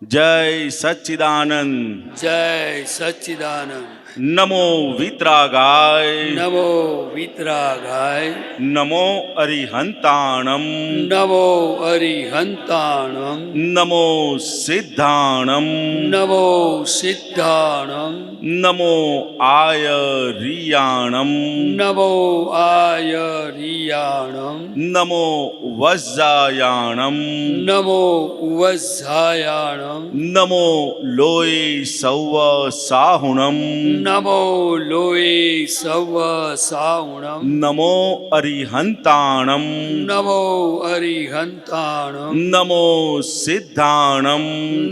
જય સચ્ચિદાનંદ. જય સચ્ચિદાનંદ. નમો વિતરાગાય. નમો વિતરાગાય. નમો અરિહંતાણમ. નમો અરિહંતાણમ. નમો સિદ્ધાણમ. નમો સિદ્ધાણમ. નમો આયરિયાણમ. નમો આયરિયાણમ. નમો વજ્જાયાણમ. નમો ઉવઝાયાણમ. નમો લોય સૌવ સાહુણમ. નમો લોય સવ સાઉણમ. નમો અરિહંતાણમ. નમો અરિહંતાણમ. નમો સિદ્ધાણમ.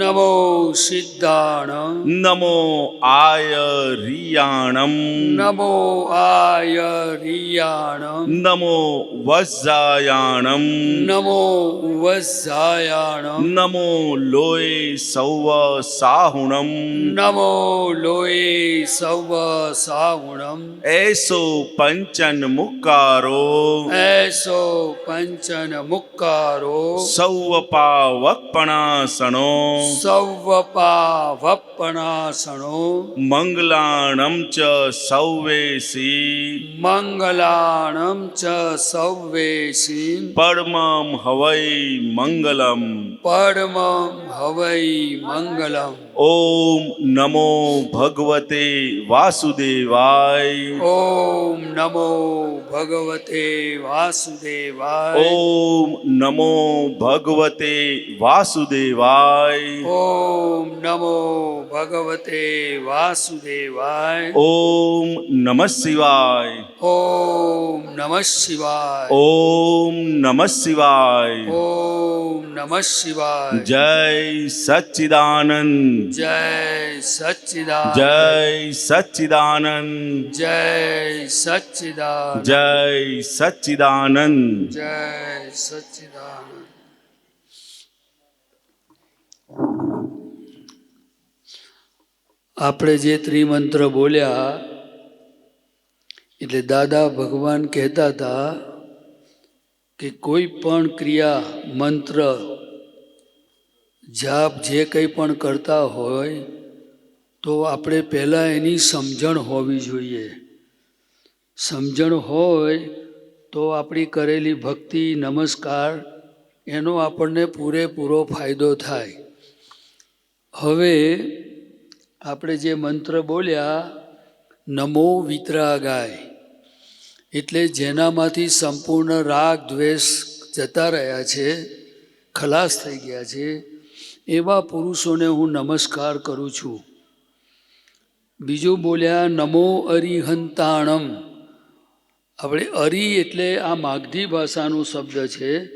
નમો સિદ્ધાણમ. નમો આયરિયાણમ. નમો આયરિયાણમ. નમો વજ્જાયાણમ. નમો ઉવઝાયાણમ. નમો લોય સૌવ સાહુણમ. નમો લોય સવ સાઉણમ. એસો પંચન મુકારો. એસો પંચન મુક્કારો. સૌવ પાવપણાસણો. સૌવપાવપણાસણો. મંગલાણમ ચ સૌવેસી. મંગલાણમ ચ સૌવેશી. પરમં હવૈ મંગલમ. પરમં હવૈ મંગલમ. ઓમ નમો ભગવતે વાસુદેવાય. ઓમ નમો ભગવતે વાસુદેવાય. ઓમ નમો ભગવતે વાસુદેવાય. ઓમ નમો ભગવતે વાસુદેવાય. ઓમ નમઃ શિવાય. ઓમ નમઃ શિવાય. ઓમ નમઃ શિવાય. ઓમ નમઃ શિવાય. જય સચ્ચિદાનંદ. જય સચ્ચિદાનંદ. જય સચ્ચિદાનંદ. જય સચ્ચિદાનંદ. જય સચ્ચિદાનંદ. જય સચ્ચિદાનંદ. આપણે જે ત્રિમંત્ર બોલ્યા એટલે દાદા ભગવાન કહેતા હતા કે કોઈ પણ ક્રિયા મંત્ર જાપ જે કંઈ પણ કરતા હોય તો આપણે પહેલાં એની સમજણ હોવી જોઈએ. સમજણ હોય તો આપણી કરેલી ભક્તિ નમસ્કાર એનો આપણને પૂરેપૂરો ફાયદો થાય. હવે આપણે જે મંત્ર બોલ્યા નમો વિતરાગાય એટલે જેનામાંથી સંપૂર્ણ રાગ દ્વેષ જતા રહ્યા છે, ખલાસ થઈ ગયા છે, એવા પુરુષોને હું નમસ્કાર કરું છું. બીજું બોલ્યા નમો અરિહંતાણમ. આપણે અરિ એટલે આ માગધી ભાષાનો શબ્દ છે.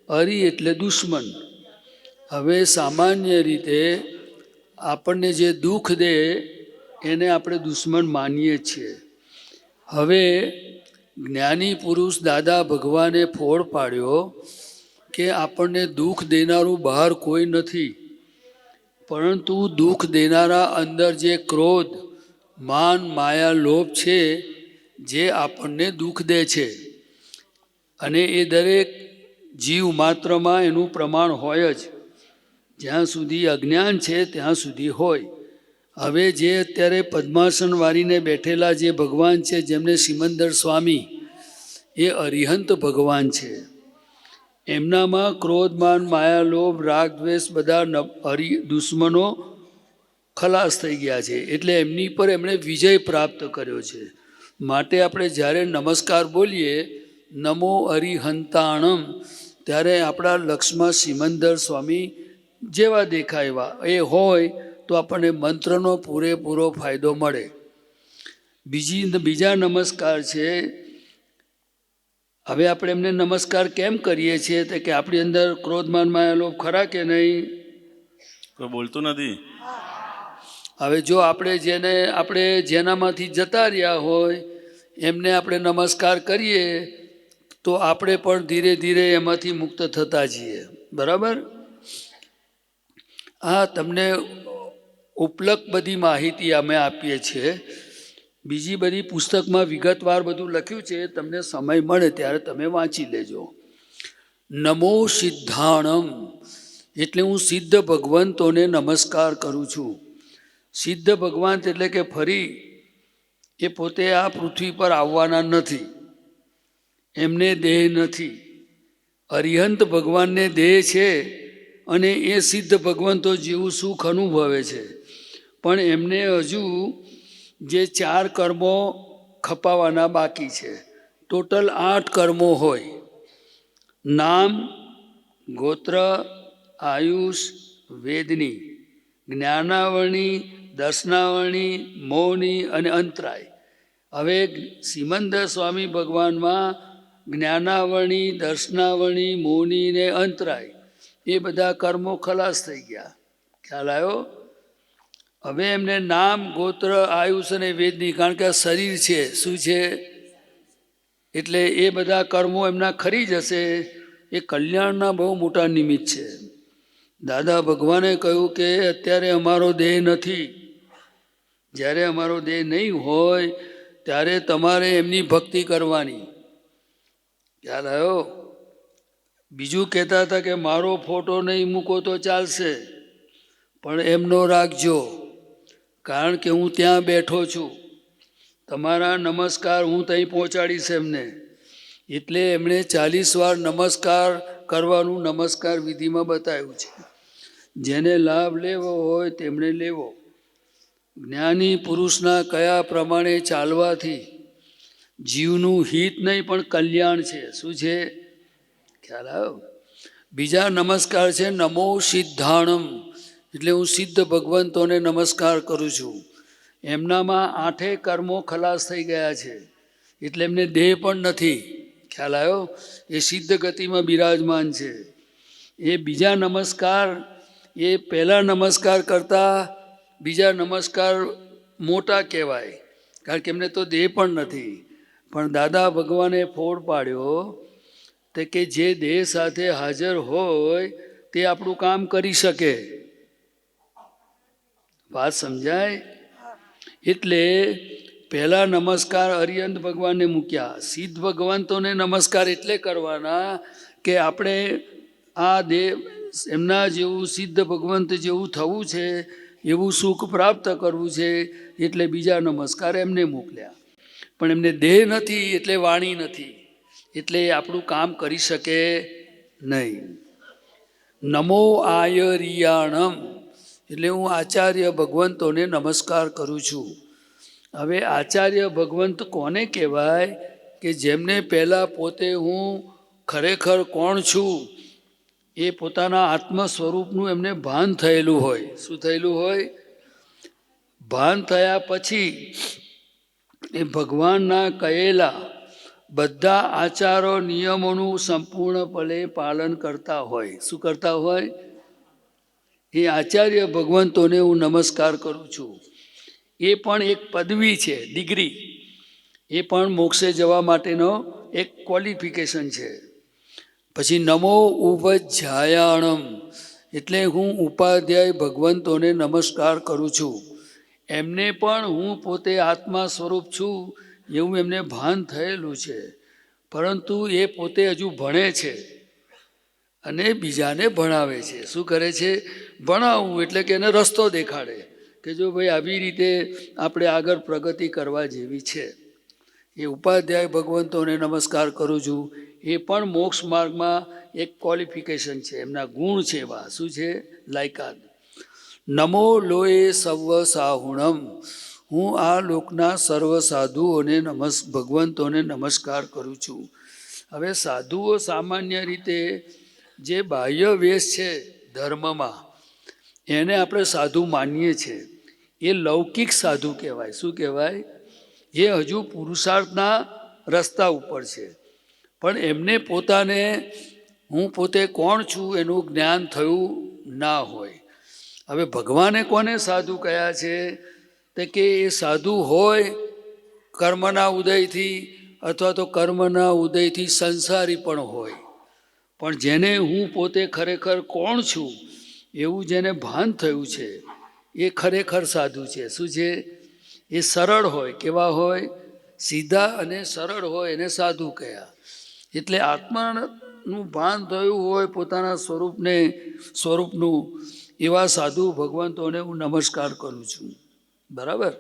અરિ એટલે દુશ્મન. હવે સામાન્ય રીતે આપણને જે દુઃખ દે એને આપણે દુશ્મન માનીએ છીએ. હવે જ્ઞાની પુરુષ દાદા ભગવાને ફોડ પાડ્યો કે આપણને દુઃખ દેનારું બહાર કોઈ નથી, પરંતુ દુઃખ દેનારા અંદર જે ક્રોધ, માન, માયા, લોભ છે જે આપણને દુઃખ દે છે. અને એ દરેક જીવ માત્રમાં એનું પ્રમાણ હોય જ. જ્યાં સુધી અજ્ઞાન છે ત્યાં સુધી હોય. હવે જે અત્યારે પદ્માસન વાળીને બેઠેલા જે ભગવાન છે જેમને સિમંદર સ્વામી એ અરિહંત ભગવાન છે. એમનામાં ક્રોધ, માન, માયા, લોભ, રાગ, દ્વેષ બધા દુશ્મનો ખલાસ થઈ ગયા છે. એટલે એમની પર એમણે વિજય પ્રાપ્ત કર્યો છે. માટે આપણે જ્યારે નમસ્કાર બોલીએ નમો અરિહંતાણમ ત્યારે આપણા લક્ષમાં સિમંદર સ્વામી જેવા દેખાય એવા એ હોય તો આપણને મંત્રનો પૂરેપૂરો ફાયદો મળે. બીજા નમસ્કાર છે. હવે આપણે એમને નમસ્કાર કેમ કરીએ છીએ તો કે આપણી અંદર ક્રોધમાન માયા લોભ ખરા કે નહીં? કોઈ બોલતું નથી. હવે જો આપણે જેનામાંથી જતા રહ્યા હોય એમને આપણે નમસ્કાર કરીએ તો આપણે પણ ધીરે ધીરે એમાંથી મુક્ત થતા જઈએ. બરાબર? હા, તમને ઉપલબ્ધ બધી માહિતી અમે આપીએ છીએ. બીજી બધી પુસ્તકમાં વિગતવાર બધું લખ્યું છે. તમને સમય મળે ત્યારે તમે વાંચી લેજો. નમો સિદ્ધાણમ એટલે હું સિદ્ધ ભગવંતોને નમસ્કાર કરું છું. સિદ્ધ ભગવંત એટલે કે ફરી એ પોતે આ પૃથ્વી પર આવવાના નથી, એમને દેહ નથી. અરિહંત ભગવાનને દેહ છે અને એ સિદ્ધ ભગવંતો જેવું સુખ અનુભવે છે, પણ એમને હજુ જે 4 કર્મો ખપાવાના બાકી છે. ટોટલ 8 કર્મો હોય: નામ, ગોત્ર, આયુષ, વેદની, જ્ઞાનાવરણી, દર્શનાવરણી, મૌની અને અંતરાય. હવે સિમંદર સ્વામી ભગવાનમાં જ્ઞાનાવરણી, દર્શનાવરણી, મૌની ને અંતરાય એ બધા કર્મો ખલાસ થઈ ગયા. ખ્યાલ આવ્યો? હવે એમને નામ, ગોત્ર, આયુષ અને વેદની, કારણ કે આ શરીર છે, શું છે? એટલે એ બધા કર્મો એમના ખરી જશે. એ કલ્યાણના બહુ મોટા નિમિત્ત છે. દાદા ભગવાને કહ્યું કે અત્યારે અમારો દેહ નથી, જ્યારે અમારો દેહ નહીં હોય ત્યારે તમારે એમની ભક્તિ કરવાની. ખ્યાલ આવ્યો? બીજું કહેતા હતા કે મારો ફોટો નહીં મૂકો તો ચાલશે, પણ એમનો રાખજો, કારણ કે હું ત્યાં બેઠો છું. તમારા નમસ્કાર હું ત્યાં પહોંચાડીશ એમને. એટલે એમણે 40 વાર નમસ્કાર કરવાનું નમસ્કાર વિધિમાં બતાવ્યું છે. જેને લાભ લેવો હોય તેમણે લેવો. જ્ઞાની પુરુષના કયા પ્રમાણે ચાલવાથી જીવનું હિત નહીં પણ કલ્યાણ છે. શું છે? ખ્યાલ આવ્યો? બીજા નમસ્કાર છે નમો સિદ્ધાણમ, એટલે હું સિદ્ધ ભગવંતોને નમસ્કાર કરું છું. એમનામાં 8 કર્મો ખલાસ થઈ ગયા છે, એટલે એમને દેહ પણ નથી. ખ્યાલ આવ્યો? એ સિદ્ધ ગતિમાં બિરાજમાન છે. એ બીજા નમસ્કાર, એ પહેલા નમસ્કાર કરતાં બીજા નમસ્કાર મોટા કહેવાય, કારણ કે એમને તો દેહ પણ નથી. પણ દાદા ભગવાને ફોડ પાડ્યો તે કે જે દેહ સાથે હાજર હોય તે આપણું કામ કરી શકે. વાત સમજાય? એટલે પહેલા નમસ્કાર અરિહંત ભગવાનને મૂક્યા. સિદ્ધ ભગવંતોને નમસ્કાર એટલે કરવાના કે આપણે આ દેહ એમના જેવું સિદ્ધ ભગવંત જેવું થવું છે, એવું સુખ પ્રાપ્ત કરવું છે, એટલે બીજા નમસ્કાર એમને મોકલ્યા. પણ એમને દેહ નથી એટલે વાણી નથી, એટલે આપણું કામ કરી શકે નહીં. નમો આયરિયાણમ, એટલે હું આચાર્ય ભગવંતોને નમસ્કાર કરું છું. હવે આચાર્ય ભગવંત કોને કહેવાય? કે જેમને પહેલાં પોતે હું ખરેખર કોણ છું એ પોતાના આત્મ સ્વરૂપનું એમને ભાન થયેલું હોય. શું થયેલું હોય? ભાન થયા પછી એ ભગવાનના કહેલા બધા આચારો નિયમોનું સંપૂર્ણપણે પાલન કરતા હોય. શું કરતા હોય? એ આચાર્ય ભગવંતોને હું નમસ્કાર કરું છું. એ પણ એક પદવી છે, ડિગ્રી. એ પણ મોક્ષે જવા માટેનો એક ક્વોલિફિકેશન છે. પછી નમો ઉપજ્જાયાણમ, એટલે હું ઉપાધ્યાય ભગવંતોને નમસ્કાર કરું છું. એમને પણ હું પોતે આત્મા સ્વરૂપ છું એવું એમને ભાન થયેલું છે, પરંતુ એ પોતે હજુ ભણે છે અને બીજાને ભણાવે છે. શું કરે છે? ભણાવવું એટલે કે એને રસ્તો દેખાડે કે જો ભાઈ આવી રીતે આપણે આગળ પ્રગતિ કરવા જેવી છે. એ ઉપાધ્યાય ભગવંતોને નમસ્કાર કરું છું. એ પણ મોક્ષ માર્ગમાં એક ક્વોલિફિકેશન છે, એમના ગુણ છે એવા. શું છે? લાયકાત. નમો લોએ સર્વ સાહુણમ, હું આ લોકના સર્વ સાધુઓને ભગવંતોને નમસ્કાર કરું છું. હવે સાધુઓ સામાન્ય રીતે જે બાહ્ય વેશ છે ધર્મમાં, એને આપણે સાધુ માનીએ છીએ. એ લૌકિક સાધુ કહેવાય. શું કહેવાય? એ હજુ પુરુષાર્થના રસ્તા ઉપર છે, પણ એમને પોતાને હું પોતે કોણ છું એનું જ્ઞાન થયું ના હોય. હવે ભગવાને કોને સાધુ કહ્યા છે? તે કે એ સાધુ હોય કર્મના ઉદયથી, અથવા તો કર્મના ઉદયથી સંસારી પણ હોય, પણ જેને હું પોતે ખરેખર કોણ છું એવું જેને ભાન થયું છે એ ખરેખર સાધુ છે. શું છે? એ સરળ હોય. કેવા હોય? સીધા અને સરળ હોય એને સાધુ કહ્યા. એટલે આત્મા સ્વરૂપનું ભાન થયું હોય પોતાના સ્વરૂપનું એવા સાધુ ભગવંતોને હું નમસ્કાર કરું છું. બરાબર.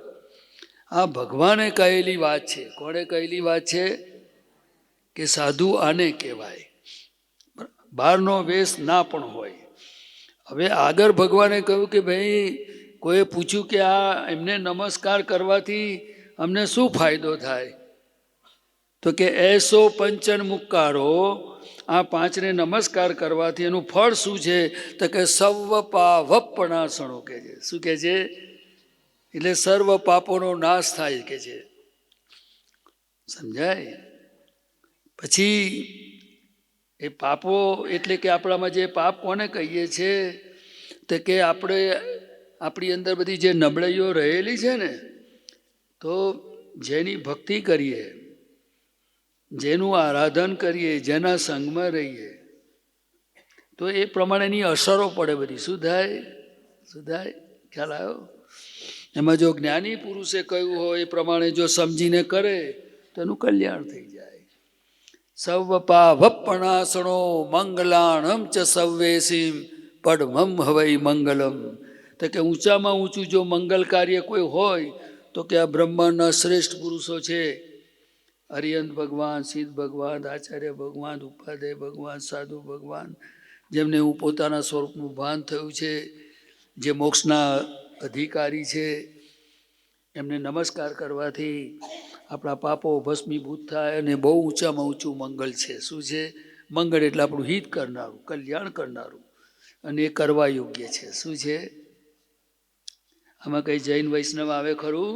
આ ભગવાને કહેલી વાત છે. કોણે કહેલી વાત છે? કે સાધુ આને કહેવાય. બહારનો વેશ ના પણ હોય. હવે આગળ ભગવાને કહ્યું કે ભાઈ કોઈએ પૂછ્યું કે આ એમને નમસ્કાર કરવાથી અમને શું ફાયદો થાય? તો કે એસો પંચન મુક્કારો, આ પાંચને નમસ્કાર કરવાથી એનું ફળ શું છે? તો કે સર્વ પાવપણાસણો કે છે. શું કે છે? એટલે સર્વ પાપોનો નાશ થાય કે છે. સમજાય? પછી એ પાપો એટલે કે આપણામાં જે પાપ કોને કહીએ છીએ? તો કે આપણી અંદર બધી જે નબળાઈઓ રહેલી છે ને, તો જેની ભક્તિ કરીએ, જેનું આરાધન કરીએ, જેના સંગમાં રહીએ, તો એ પ્રમાણેની અસરો પડે બધી. શું થાય? શું થાય? ખ્યાલ આવ્યો? એમાં જો જ્ઞાની પુરુષે કહ્યું હોય એ પ્રમાણે જો સમજીને કરે તો એનું કલ્યાણ થઈ જાય. સૌ પાવપણાસણો મંગલાણમ ચ સૌવેસીમ પડમમ હવૈ મંગલમ. તો કે ઊંચામાં ઊંચું જો મંગલ કાર્ય કોઈ હોય તો કે આ બ્રહ્માંડના શ્રેષ્ઠ પુરુષો છે. હરિયંત ભગવાન, સિદ્ધ ભગવાન, આચાર્ય ભગવાન, ઉપાધ્યાય ભગવાન, સાધુ ભગવાન, જેમને હું પોતાના સ્વરૂપનું ભાન થયું છે, જે મોક્ષના અધિકારી છે, એમને નમસ્કાર કરવાથી આપણા પાપો ભસ્મીભૂત થાય અને બહુ ઊંચામાં ઊંચું મંગલ છે. શું છે? મંગળ એટલે આપણું હિત કરનારું, કલ્યાણ કરનારું, અને એ કરવા યોગ્ય છે. શું છે? આમાં કઈ જૈન વૈષ્ણવ આવે ખરું?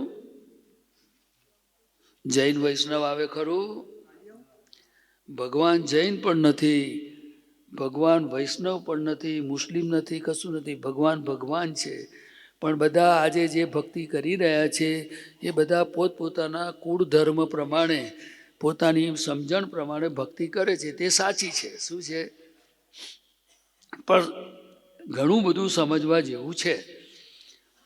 જૈન વૈષ્ણવ આવે ખરું? ભગવાન જૈન પણ નથી, ભગવાન વૈષ્ણવ પણ નથી, મુસ્લિમ નથી, કશું નથી. ભગવાન ભગવાન છે. પણ બધા આજે જે ભક્તિ કરી રહ્યા છે એ બધા પોતપોતાના કુળ ધર્મ પ્રમાણે, પોતાની સમજણ પ્રમાણે ભક્તિ કરે છે. તે સાચી છે. શું છે? પણ ઘણું બધું સમજવા જેવું છે.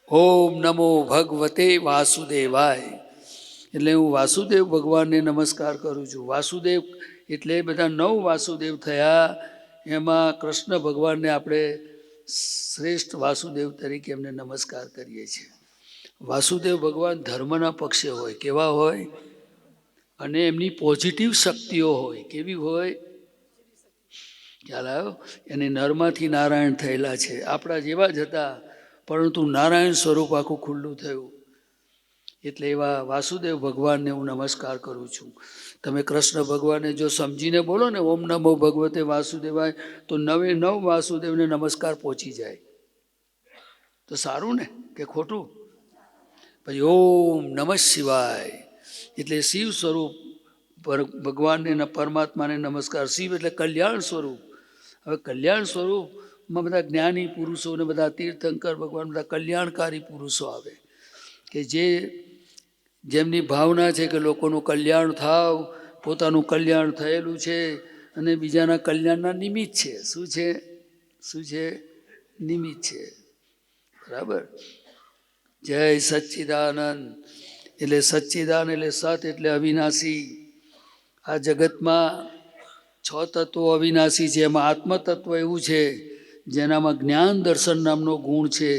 ઓમ નમો ભગવતે વાસુદેવાય. એટલે હું વાસુદેવ ભગવાનને નમસ્કાર કરું છું. વાસુદેવ એટલે બધા 9 વાસુદેવ થયા. એમાં કૃષ્ણ ભગવાનને આપણે શ્રેષ્ઠ વાસુદેવ તરીકે એમને નમસ્કાર કરીએ છીએ. વાસુદેવ ભગવાન ધર્મના પક્ષે હોય. કેવા હોય? અને એમની પોઝિટિવ શક્તિઓ હોય. કેવી હોય? ખ્યાલ આવ્યો? એને નરમાંથી નારાયણ થયેલા છે. આપણા જેવા જ હતા, પરંતુ નારાયણ સ્વરૂપ આખું ખુલ્લું થયું. એટલે એવા વાસુદેવ ભગવાનને હું નમસ્કાર કરું છું. તમે કૃષ્ણ ભગવાનને જો સમજીને બોલો ને ઓમ નમો ભગવતે વાસુદેવાય, તો 9 વાસુદેવને નમસ્કાર પહોંચી જાય. તો સારું ને કે ખોટું? પછી ઓમ નમઃ શિવાય એટલે શિવ સ્વરૂપ ભગવાનને, પરમાત્માને નમસ્કાર. શિવ એટલે કલ્યાણ સ્વરૂપ. હવે કલ્યાણ સ્વરૂપમાં બધા જ્ઞાની પુરુષો ને બધા તીર્થંકર ભગવાન, બધા કલ્યાણકારી પુરુષો આવે કે જેમની ભાવના છે કે લોકોનું કલ્યાણ થાવ, પોતાનું કલ્યાણ થયેલું છે અને બીજાના કલ્યાણના નિમિત્ત છે. શું છે? શું છે? નિમિત્ત છે. બરાબર. જય સચ્ચિદાનંદ. એટલે સચ્ચિદાન એટલે સત એટલે અવિનાશી. આ જગતમાં 6 તત્વો અવિનાશી છે. એમાં આત્મતત્વ એવું છે જેનામાં જ્ઞાન દર્શન નામનો ગુણ છે.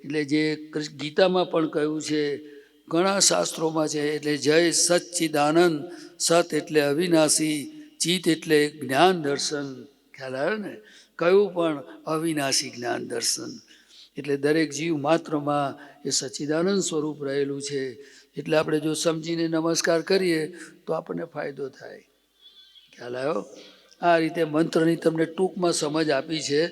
એટલે જે ગીતામાં પણ કહ્યું છે, ઘણા શાસ્ત્રોમાં છે. એટલે જય સચ્ચિદાનંદ. સત એટલે અવિનાશી, ચિત એટલે જ્ઞાન દર્શન. ખ્યાલ આવ્યો ને? કયું પણ અવિનાશી જ્ઞાન દર્શન. એટલે દરેક જીવ માત્રમાં એ સચ્ચિદાનંદ સ્વરૂપ રહેલું છે. એટલે આપણે જો સમજીને નમસ્કાર કરીએ તો આપણને ફાયદો થાય. ખ્યાલ આવ્યો? આ રીતે મંત્રની તમને ટૂંકમાં સમજ આપી છે.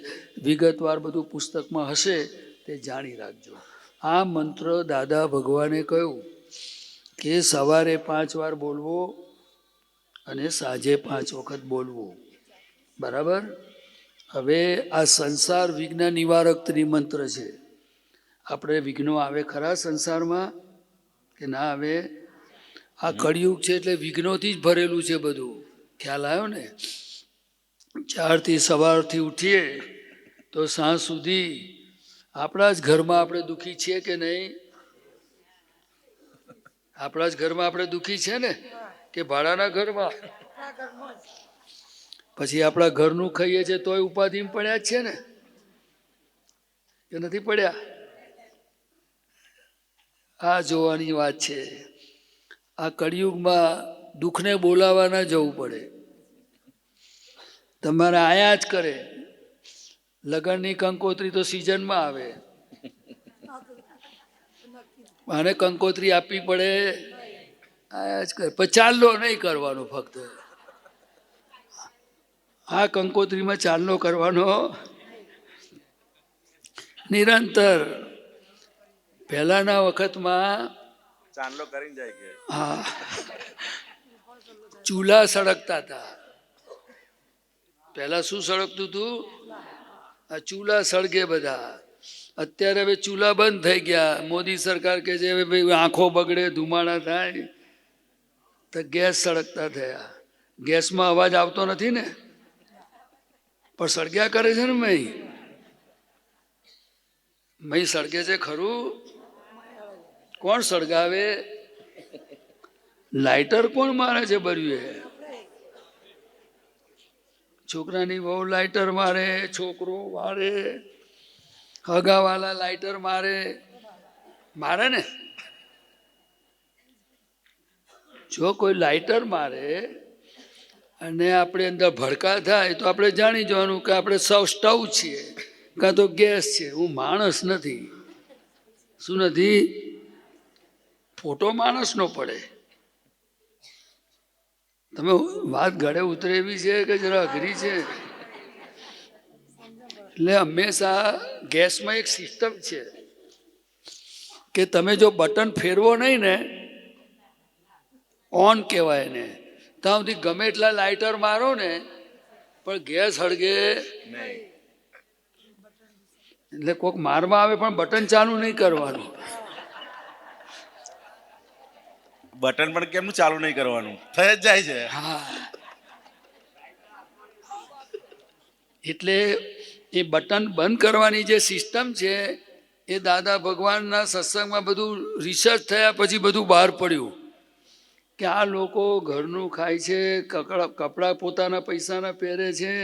વિગતવાર બધું પુસ્તકમાં હશે, તે જાણી રાખજો. આ મંત્ર દાદા ભગવાને કહ્યું કે સવારે 5 વાર બોલવો અને સાંજે 5 વખત બોલવું. બરાબર. હવે આ સંસાર વિઘ્ન નિવારક ત્રિમંત્ર છે. આપણે વિઘ્નો આવે ખરા સંસારમાં કે ના આવે? આ કળિયુગ છે એટલે વિઘ્નોથી જ ભરેલું છે બધું. ખ્યાલ આવ્યો ને? 4 થી સવારથી ઉઠીએ તો સાંજ સુધી આપણા જ ઘરમાં આપણે દુઃખી છીએ કે નહીં? આપણા જ ઘરમાં આપણે દુઃખી છે ને કે ભાડાના ઘરમાં? પછી આપણા ઘરનું ખાઈએ છીએ તોય ઉપાધિમાં પડ્યા જ છે ને, કે નથી પડ્યા? આ જોવાની વાત છે. આ કળિયુગમાં દુઃખને બોલાવા ના જવું પડે, તમારે આયા જ કરે. લગ્નની કંકોત્રી તો સિઝનમાં આવે, આને કંકોત્રી આપવી પડે, આયા જ કરે. પણ ચાલલો નહીં કરવાનો, ફક્ત આ કંકોત્રીમાં ચાલનો કરવાનો નિરંતર. પહેલાના વખતમાં ચાંદલો કરીને જાય કે હા ચૂલા સળગતા હતા. પહેલા શું સળગતું હતું? આ ચૂલા સળગે બધા. અત્યારે હવે ચૂલા બંધ થઈ ગયા. મોદી સરકાર કે છે હવે ભાઈ આંખો બગડે, ધુમાડા થાય, તો ગેસ સળગતા થયા. ગેસમાં અવાજ આવતો નથી ને, પણ સળગ્યા કરે છે ને. મય સળગે છે ખરું? કોણ સળગાવે? લાઇટર કોણ મારે છે બર્યું? છોકરાની બહુ લાઇટર મારે, છોકરો મારે, હગાવાલા લાઇટર મારે, મારે ને. જો કોઈ લાઇટર મારે અને આપણે અંદર ભડકા થાય તો આપણે જાણી જવાનું કે આપણે સ્ટવ છીએ કાં તો ગેસ છે. હું માણસ નથી. શું નથી? ફોટો માણસનો પડે. તમે વાત ગળે ઉતરે એવી છે કે જરા અઘરી છે. એટલે હંમેશા ગેસમાં એક સિસ્ટમ છે કે તમે જો બટન ફેરવો નહીં ને, ઓન કહેવાય ને, ત્યાં સુધી ગમે એટલા લાઇટર મારો ને પણ ગેસ સળગે નહીં. એટલે કોઈક મારમાં આવે પણ બટન ચાલુ નહીં કરવાનું. બટન પણ કેમનું ચાલુ નહીં કરવાનું? થઈ જ જાય છે. હા, એટલે એ બટન બંધ કરવાની જે સિસ્ટમ છે એ દાદા ભગવાનના સત્સંગમાં બધું રિસર્ચ થયા પછી બધું બહાર પડ્યું કે આ લોકો ઘરનું ખાય છે, કપડાં પોતાના પૈસાના પહેરે છે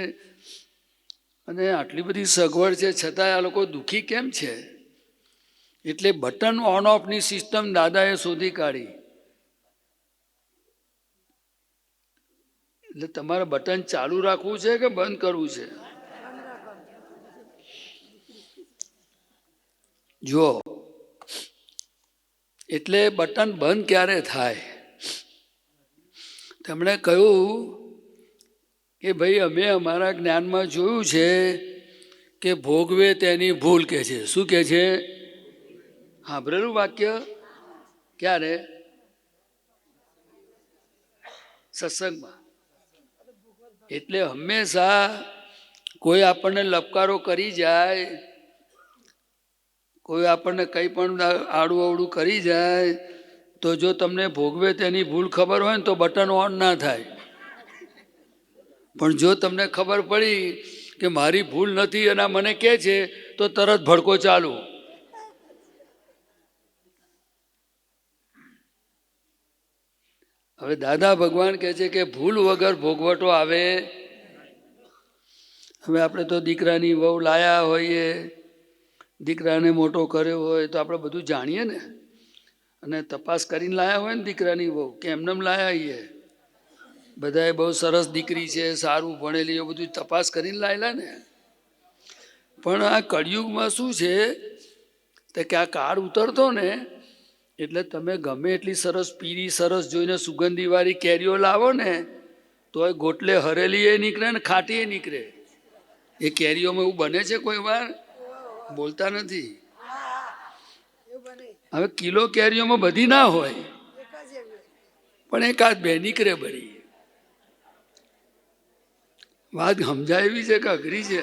અને આટલી બધી સગવડ છે છતાંય આ લોકો દુઃખી કેમ છે? એટલે બટન ઓન ઓફની સિસ્ટમ દાદાએ શોધી કાઢી. એટલે તમારે બટન ચાલુ રાખવું છે કે બંધ કરવું છે? જો એટલે બટન બંધ ક્યારે થાય? તેમણે કહ્યું કે ભાઈ અમે અમારા જ્ઞાનમાં જોયું છે કે ભોગવે તેની ભૂલ કે છે. શું કે છે? સાંભળેલું વાક્ય ક્યારે? સત્સંગમાં. એટલે હંમેશા કોઈ આપણને લપકારો કરી જાય, કોઈ આપણને કંઈ પણ આડું અવડું કરી જાય તો જો તમને ભોગવે તેની ભૂલ ખબર હોય ને તો બટન ઓન ના થાય. પણ જો તમને ખબર પડી કે મારી ભૂલ નથી અને આ મને કહે છે તો તરત ભડકો ચાલુ. હવે દાદા ભગવાન કહે છે કે ભૂલ વગર ભોગવટો આવે. હવે આપણે તો દીકરાની વહુ લાયા હોઈએ, દીકરાને મોટો કર્યો હોય તો આપણે બધું જાણીએ ને, અને તપાસ કરીને લાયા હોય ને દીકરાની વહુ કે એમને લાયા આવીએ. બધાએ બહુ સરસ દીકરી છે, સારું ભણેલી, એ બધું તપાસ કરીને લાયેલા ને. પણ આ કળિયુગમાં શું છે કે આ કાળ ઉતરતો ને એટલે તમે ગમે એટલી સરસ પીરી સરસ જોઈને સુગંધીવાળી કેરીઓ લાવો ને તો એ ગોટલે હરેલી એ નીકળે ને ખાટી એ નીકળે. એ કેરીઓમાં એવું બને છે કોઈ વાર? બોલતા નથી. હવે કિલો કેરીઓમાં બધી ના હોય પણ એકાદ બે નીકળે બળી. વાત સમજાય એવી છે કે અઘરી છે?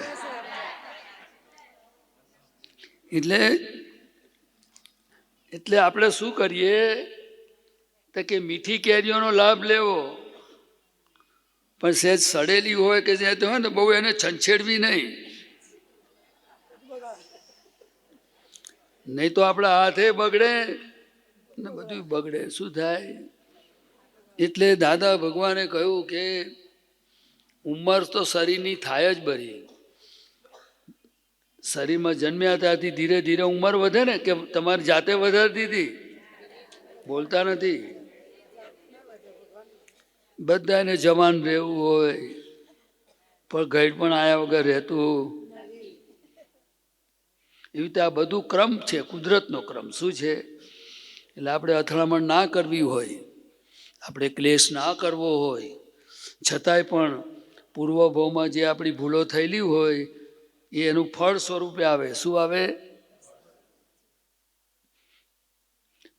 એટલે આપણે શું કરીએ તો કે મીઠી કેરીઓનો લાભ લેવો, પણ સહેજ સડેલી હોય કે જે હોય ને બહુ એને છંછેડવી નહીં. નહીં તો આપણા હાથે બગડે ને બધું બગડે. શું થાય? એટલે દાદા ભગવાને કહ્યું કે ઉંમર તો શરીરની થાય જ બરી. શરીરમાં જન્મ્યા ત્યાંથી ધીરે ધીરે ઉંમર વધે ને, કે તમારી જાતે વધારતી હતી? બોલતા નથી. બધાને જવાન રહેવું હોય પણ ગઈડ પણ આયા વગર રહેતું. એવી રીતે આ બધું ક્રમ છે, કુદરતનો ક્રમ. શું છે? એટલે આપણે અથડામણ ના કરવી હોય, આપણે ક્લેશ ના કરવો હોય, છતાંય પણ પૂર્વભાવમાં જે આપણી ભૂલો થયેલી હોય એ એનું ફળ સ્વરૂપે આવે. શું આવે?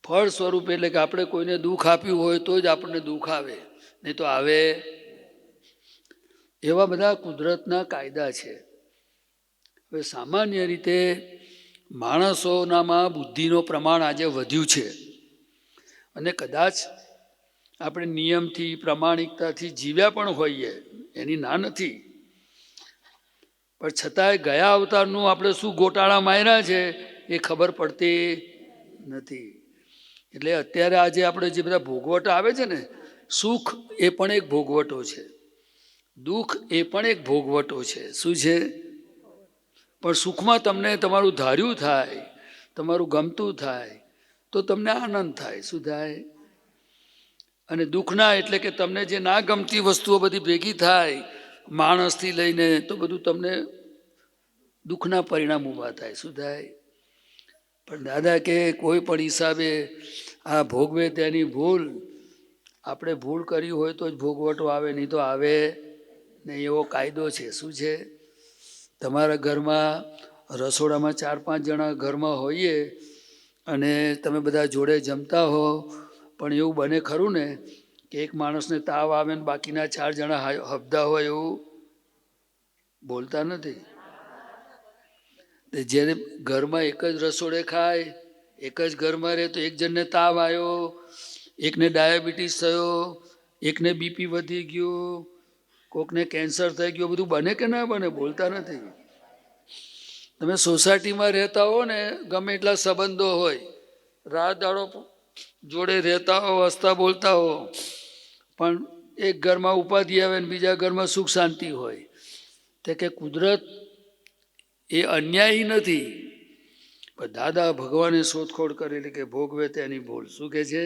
ફળ સ્વરૂપે. એટલે કે આપણે કોઈને દુઃખ આપ્યું હોય તો જ આપણને દુઃખ આવે, નહીં તો આવે. એવા બધા કુદરતના કાયદા છે. હવે સામાન્ય રીતે માણસોનામાં બુદ્ધિનું પ્રમાણ આજે વધ્યું છે, અને કદાચ આપણે નિયમથી પ્રામાણિકતાથી જીવ્યા પણ હોઈએ, એની ના નથી, પણ છતાંય ગયા અવતારનું આપણે શું ગોટાળા માર્યા છે એ ખબર પડતી નથી. એટલે અત્યારે આજે આપણે જે બધા ભોગવટા આવે છે ને, સુખ એ પણ એક ભોગવટો છે, દુઃખ એ પણ એક ભોગવટો છે. શું છે? પણ સુખમાં તમને તમારું ધાર્યું થાય, તમારું ગમતું થાય તો તમને આનંદ થાય. શું થાય? અને દુઃખના એટલે કે તમને જે ના ગમતી વસ્તુઓ બધી ભેગી થાય, માણસથી લઈને તો બધું તમને દુઃખના પરિણામ ઊભા થાય. શું થાય? પણ દાદા કે કોઈ પણ હિસાબે આ ભોગવે તેની ભૂલ. આપણે ભૂલ કરી હોય તો જ ભોગવટો આવે, નહીં તો આવે નહીં. એવો કાયદો છે. શું છે? તમારા ઘરમાં રસોડામાં 4-5 જણા ઘરમાં હોઈએ અને તમે બધા જોડે જમતા હો, પણ એવું બને ખરું ને કે એક માણસને તાવ આવે ને બાકીના 4 જણા હબદા હોય? એવું બોલતા નથી. જ્યારે ઘરમાં એક જ રસોડે ખાય, એક જ ઘરમાં રહે, તો એક જણને તાવ આવ્યો, એકને ડાયાબિટીસ થયો, એકને બીપી વધી ગયું, કોકને કેન્સર થઈ ગયું, બધું બને કે ના બને? બોલતા નથી. તમે સોસાયટીમાં રહેતા હો ને, ગમે એટલા સંબંધો હોય, રાત દાડો જોડે રહેતા હો, હસતા બોલતા હો, પણ એક ઘરમાં ઉપાધિ આવે ને બીજા ઘરમાં સુખ શાંતિ હોય. તે કે કુદરત એ અન્યાયી નથી, પણ દાદા ભગવાને શોધખોળ કરેલી કે ભોગવે તેની ભૂલ. શું કે છે?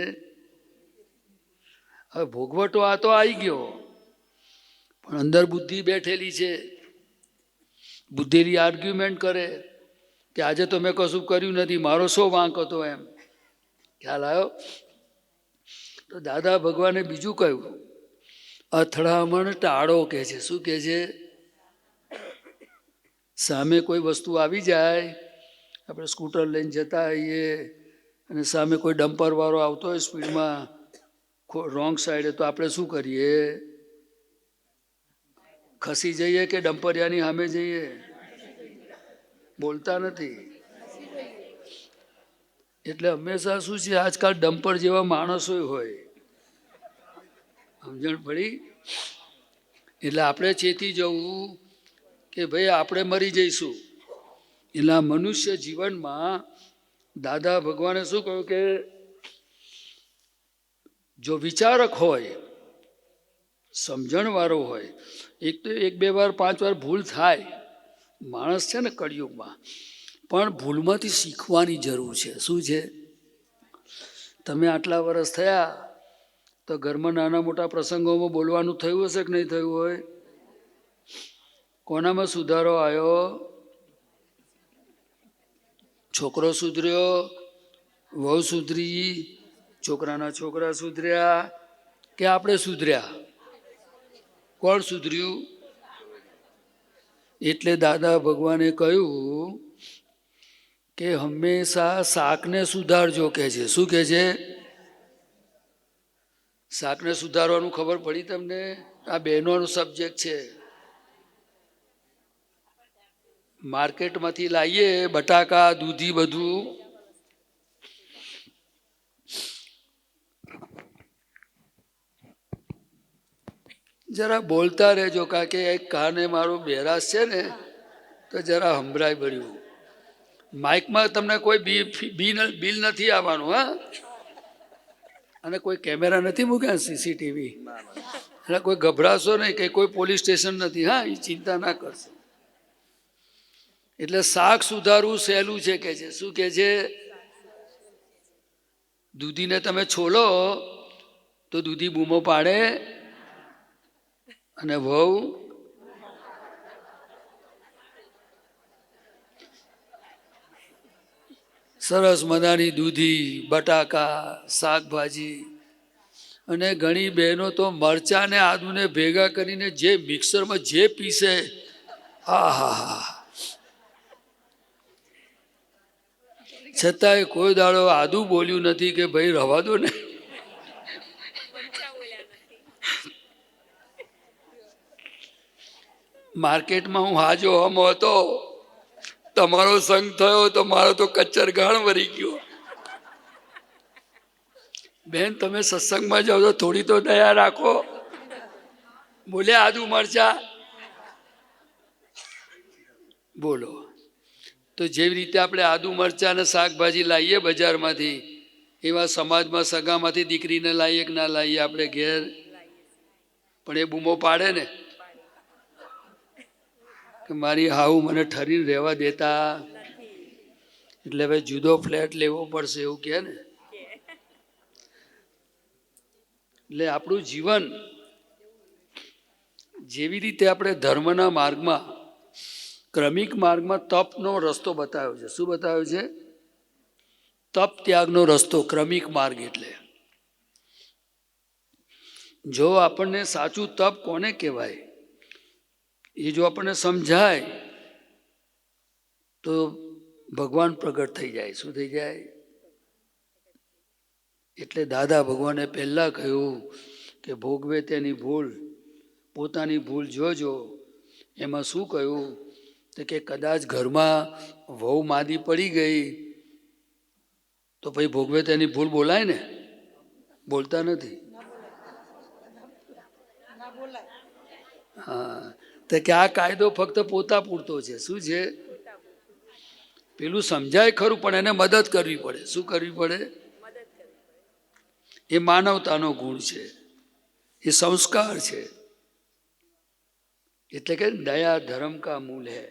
હવે ભોગવટો આ તો આવી ગયો, પણ અંદર બુદ્ધિ બેઠેલી છે. બુદ્ધિની આર્ગ્યુમેન્ટ કરે કે આજે તો મેં કશું કર્યું નથી, મારો શો વાંક હતો? એમ ખ્યાલ આવ્યો? તો દાદા ભગવાને બીજું કહ્યું, અથડામણ ટાળો કે છે. શું કે છે? સામે કોઈ વસ્તુ આવી જાય, આપણે સ્કૂટર લઈને જતા હોઈએ અને સામે કોઈ ડમ્પર વાળો આવતો હોય સ્પીડમાં રોંગ સાઈડે, તો આપણે શું કરીએ? ખસી જઈએ કે ડમ્પરિયાની સામે જઈએ? બોલતા નથી. એટલે હંમેશા શું છે, આજકાલ ડમ્પર જેવા માણસો હોય. સમજણ પડી? એટલે આપણે ચેતી જવું કે ભાઈ આપણે મરી જઈશું. એટલે આ મનુષ્ય જીવનમાં દાદા ભગવાને શું કહ્યું કે જો વિચારક હોય, સમજણવાળો હોય, એક તો 1-2 વાર 5 વાર ભૂલ થાય, માણસ છે ને કળિયુગમાં, પણ ભૂલમાંથી શીખવાની જરૂર છે. શું છે? તમે આટલા વર્ષ થયા તો ઘરમાં નાના મોટા પ્રસંગોમાં બોલવાનું થયું હશે કે નહીં થયું હોય? કોનામાં સુધારો આવ્યો? છોકરો સુધર્યો, વહુ સુધરી, છોકરાના છોકરા સુધર્યા કે આપણે સુધર્યા? કોણ સુધર્યું? એટલે દાદા ભગવાને કહ્યું કે હંમેશા શાકને સુધારજો કે છે. શું કે છે? શાકને સુધારવાનું ખબર પડી તમને? આ બહેનોનો સબ્જેક્ટ છે. માર્કેટમાંથી લાવીએ બટાકા, દૂધી, બધું જરા બોલતા રહેજો, કારણ કે એક કાને મારું બેરાશ છે ને, તો જરા સંભળાય ભર્યું. માઇકમાં તમને કોઈ બિલ નથી આવવાનું. હા, અને કોઈ કેમેરા નથી મૂક્યા? CCTV એટલે કોઈ ગભરાશો નહીં કે કોઈ પોલીસ સ્ટેશન નથી, હા, એ ચિંતા ના કરશો. એટલે શાક સુધારવું સહેલું છે કે છે. શું કે છે? દૂધીને તમે છોલો તો દૂધી બૂમો પાડે, અને વહુ સરસ મજાની દૂધી, બટાકા, શાકભાજી, અને ઘણી બહેનો તો મરચાં ને આદુને ભેગા કરીને જે મિક્સરમાં જે પીસે, હા હા હા, છતાંય કોઈ દાડો આદુ બોલ્યું નથી કે ભાઈ રવા દો ને. માર્કેટમાં હું હાજો હમ હતો, તમારો સંગ થયો તો મારો તો કચ્ચર ગાણ વરી ગયો. બેન, તમે સત્સંગમાં જાઓ તો થોડી તો દયા રાખો. બોલે આદુ મરચા બોલો. તો જેવી રીતે આપણે આદુ મરચા અને શાકભાજી લાવીએ બજારમાંથી, એવા સમાજમાં સગામાંથી દીકરીને લાવીએ કે ના લાવીએ આપણે ઘેર, પણ એ બૂમો પાડે ને કે મારી હાઉ મને ઠરીને રહેવા દેતા, એટલે હવે જુદો ફ્લેટ લેવો પડશે, એવું કહે ને. એટલે આપણું જીવન જેવી રીતે આપણે ધર્મના માર્ગમાં, ક્રમિક માર્ગમાં તપનો રસ્તો બતાવ્યો છે. શું બતાવ્યો છે? તપ ત્યાગનો રસ્તો, ક્રમિક માર્ગ. એટલે જો આપણને સાચું તપ કોને કહેવાય એ જો આપણને સમજાય તો ભગવાન પ્રગટ થઈ જાય. શું થઈ જાય? એટલે દાદા ભગવાને પહેલા કહ્યું કે ભોગવે તેની ભૂલ, પોતાની ભૂલ જોજો. એમાં શું કહ્યું? તો કે કદાચ ઘરમાં વહુ માદી પડી ગઈ તો ભાઈ ભોગવે તેની ભૂલ બોલાય ને? બોલતા નથી. હા, તો કે આ કાયદો ફક્ત પોતા પૂરતો છે. શું છે? પેલું સમજાય ખરું, પણ એને મદદ કરવી પડે. શું કરવી પડે? એ માનવતાનો ગુણ છે, એ સંસ્કાર છે. એટલે કે દયા ધર્મ કા મૂલ હૈ.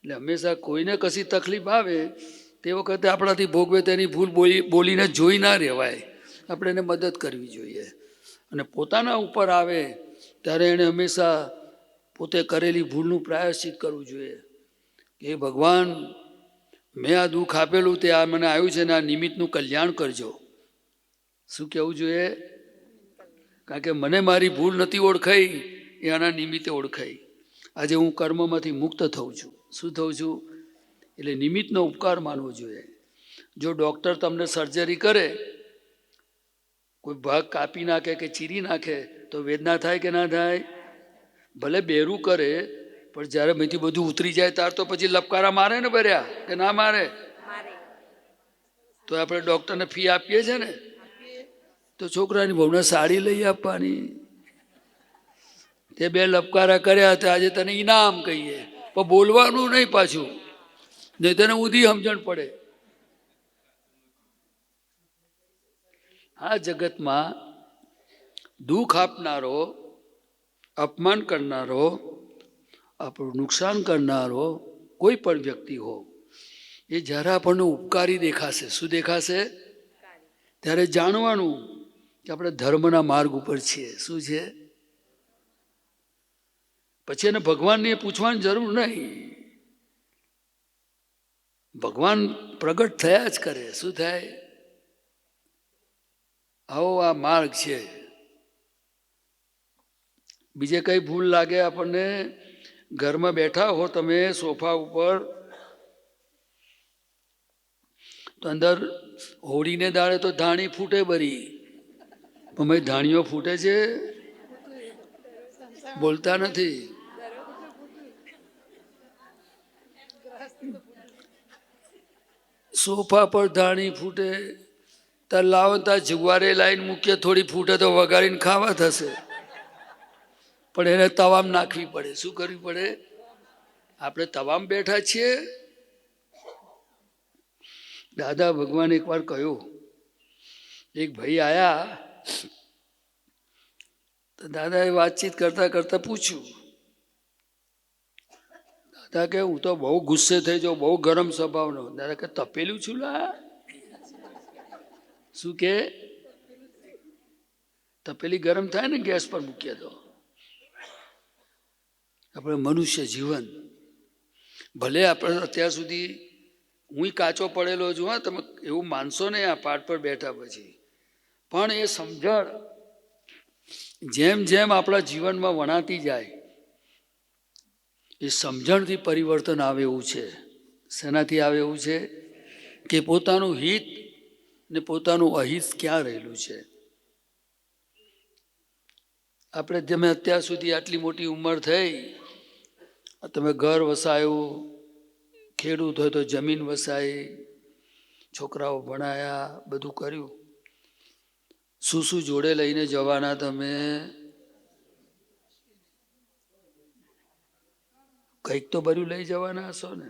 એટલે હંમેશા કોઈને કશી તકલીફ આવે તે વખતે આપણાથી ભોગવે તેની ભૂલ બોલીને જોઈ ના રહેવાય. આપણે એને મદદ કરવી જોઈએ. અને પોતાના ઉપર આવે ત્યારે એણે હંમેશા પોતે કરેલી ભૂલનું પ્રાયશ્ચિત કરવું જોઈએ. કે ભગવાન, મેં આ દુઃખ આપેલું તે આ મને આવ્યું છે ને આ નિમિત્તનું કલ્યાણ કરજો. શું કહેવું જોઈએ? કારણ કે મને મારી ભૂલ નથી ઓળખાઈ, એ આના નિમિત્તે ઓળખાઈ. આજે હું કર્મમાંથી મુક્ત થઉં છું. શું થઉં છું? એટલે નિમિત્તનો ઉપકાર માનવો જોઈએ. જો ડૉક્ટર તમને સર્જરી કરે, કોઈ ભાગ કાપી નાખે કે ચીરી નાખે તો વેદના થાય કે ના થાય? ભલે બેરું કરે, પણ જ્યારે મેથી બધું ઉતરી જાય ત્યાર તો પછી લપકારા મારે ને ભર્યા કે ના મારે? તો આપણે ડૉક્ટરને ફી આપીએ છીએ ને. તો છોકરાની બહુને સાડી લઈ આપવાની. તે બે લપકારા કર્યા હતા, આજે તને ઇનામ કહીએ, પણ બોલવાનું નહીં પાછું, નહીં તને ઊંધી સમજણ પડે. આ જગતમાં દુઃખ આપનારો, અપમાન કરનારો, આપણું નુકસાન કરનારો કોઈ પણ વ્યક્તિ હો, એ જ્યારે આપણને ઉપકારી દેખાશે. શું દેખાશે? ત્યારે જાણવાનું કે આપણે ધર્મના માર્ગ ઉપર છીએ. શું છે? પછી એને ભગવાનને પૂછવાની જરૂર નહીં. ભગવાન પ્રગટ થયા જ કરે. શું થાય? આવો આ માર્ગ છે. બીજે કઈ ભૂલ લાગે આપણને? ઘરમાં બેઠા હો તમે સોફા ઉપર, તો અંદર હોળીને દાડે તો ધાણી ફૂટે બરી, પણ ભાઈ ધાણીઓ ફૂટે છે? બોલતા નથી. સોફા પર ધાણી ફૂટે, તાર લાવો તાર જુવારે લાઈન મૂકીએ, થોડી ફૂટે તો વગાડીને ખાવા થશે, પણ એને તવામ નાખવી પડે. શું કરવી પડે? આપણે તવામ બેઠા છીએ. દાદા ભગવાન એકવાર કહ્યું, એક ભાઈ આયા તો દાદાએ વાતચીત કરતા કરતા પૂછ્યું. દાદા કે હું તો બહુ ગુસ્સે થઈ જાઉં, બહુ ગરમ સ્વભાવનો. દાદા કે તપેલું છું લા. શું કે તપેલી ગરમ થાય ને ગેસ પર મૂકીએ તો. આપણે મનુષ્ય જીવન ભલે આપણે અત્યાર સુધી હું કાચો પડેલો છું, હા, તમે એવું માનશો ને આ પાઠ પર બેઠા પછી, પણ એ સમજણ જેમ જેમ આપણા જીવનમાં વણાતી જાય એ સમજણથી પરિવર્તન આવે એવું છે. શેનાથી આવે એવું છે કે પોતાનું હિત ને પોતાનું અહિત ક્યાં રહેલું છે. આપણે તમે અત્યાર સુધી આટલી મોટી ઉંમર થઈ, તમે ઘર વસાયું, ખેડૂત હોય તો જમીન વસાઈ, છોકરાઓ ભણાયા, બધું કર્યું. શું શું જોડે લઈને જવાના તમે? કંઈક તો ભર્યું લઈ જવાના હશો ને.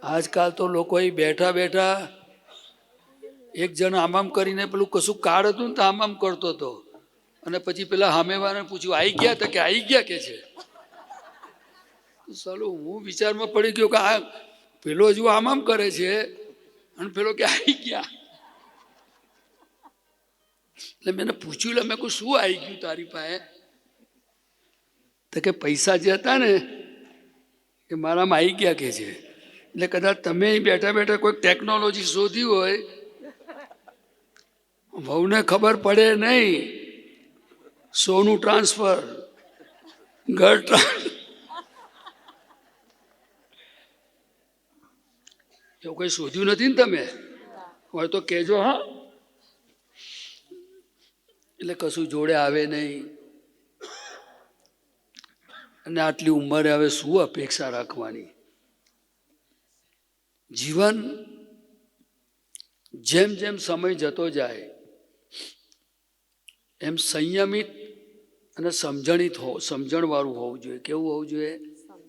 આજકાલ તો લોકો બેઠા બેઠા એક જણ આમ કરીને પેલું કશું કાર્ડ હતું ને તો આમ કરતો હતો, અને પછી પેલા સામેવાળાને પૂછ્યું આવી ગયા? તો કે આવી ગયા કે છે. ચાલો હું વિચારમાં પડી ગયો કે આ પેલો હજુ આમ કરે છે અને પેલો કે આવી ગયા. એટલે મેં પૂછ્યું, મેં કહું શું આવી ગયું તારી પાસે? તો કે પૈસા જે હતા ને એ મારામાં આવી ગયા કે છે. એટલે કદાચ તમે બેઠા બેઠા કોઈ ટેકનોલોજી શોધી હોય, વહુને ખબર પડે નહીં, સોનું ટ્રાન્સફર, ઘર એવું કઈ શોધ્યું નથી ને તમે? હોય તો કહેજો હા. એટલે કશું જોડે આવે નહીં, અને આટલી ઉંમરે હવે શું અપેક્ષા રાખવાની? જીવન જેમ જેમ સમય જતો જાય એમ સંયમિત અને સમજણવાળું હોવું જોઈએ. કેવું હોવું જોઈએ?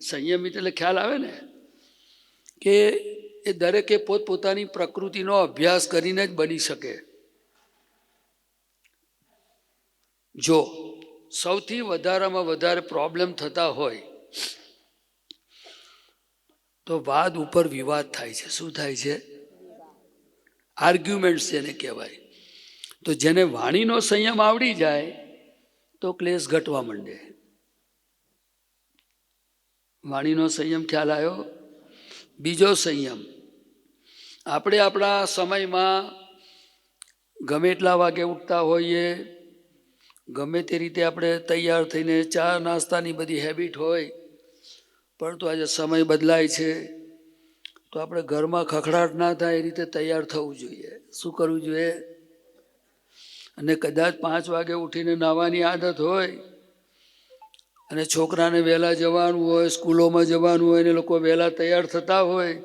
સંયમિત એટલે ખ્યાલ આવે ને કે એ દરેકે પોતપોતાની પ્રકૃતિનો અભ્યાસ કરીને જ બની શકે. જો સૌથી વધારેમાં વધારે પ્રોબ્લેમ થતા હોય તો વાદ ઉપર વિવાદ થાય છે. શું થાય છે? આર્ગ્યુમેન્ટ્સ જેને કહેવાય. તો જેને વાણીનો સંયમ આવડી જાય તો ક્લેશ ઘટવા માંડે. વાણીનો સંયમ ખ્યાલ આવ્યો? બીજો સંયમ, આપણે આપણા સમયમાં ગમે એટલા વાગે ઉઠતા હોઈએ, ગમે તે રીતે આપણે તૈયાર થઈને ચા નાસ્તાની બધી હેબિટ હોય, પરંતુ આજે સમય બદલાય છે તો આપણે ઘરમાં ખખડાટ ના થાય એ રીતે તૈયાર થવું જોઈએ. શું કરવું જોઈએ? અને કદાચ 5 વાગે ઉઠીને નાહવાની આદત હોય અને છોકરાને વહેલા જવાનું હોય, સ્કૂલોમાં જવાનું હોય, ને લોકો વહેલા તૈયાર થતા હોય,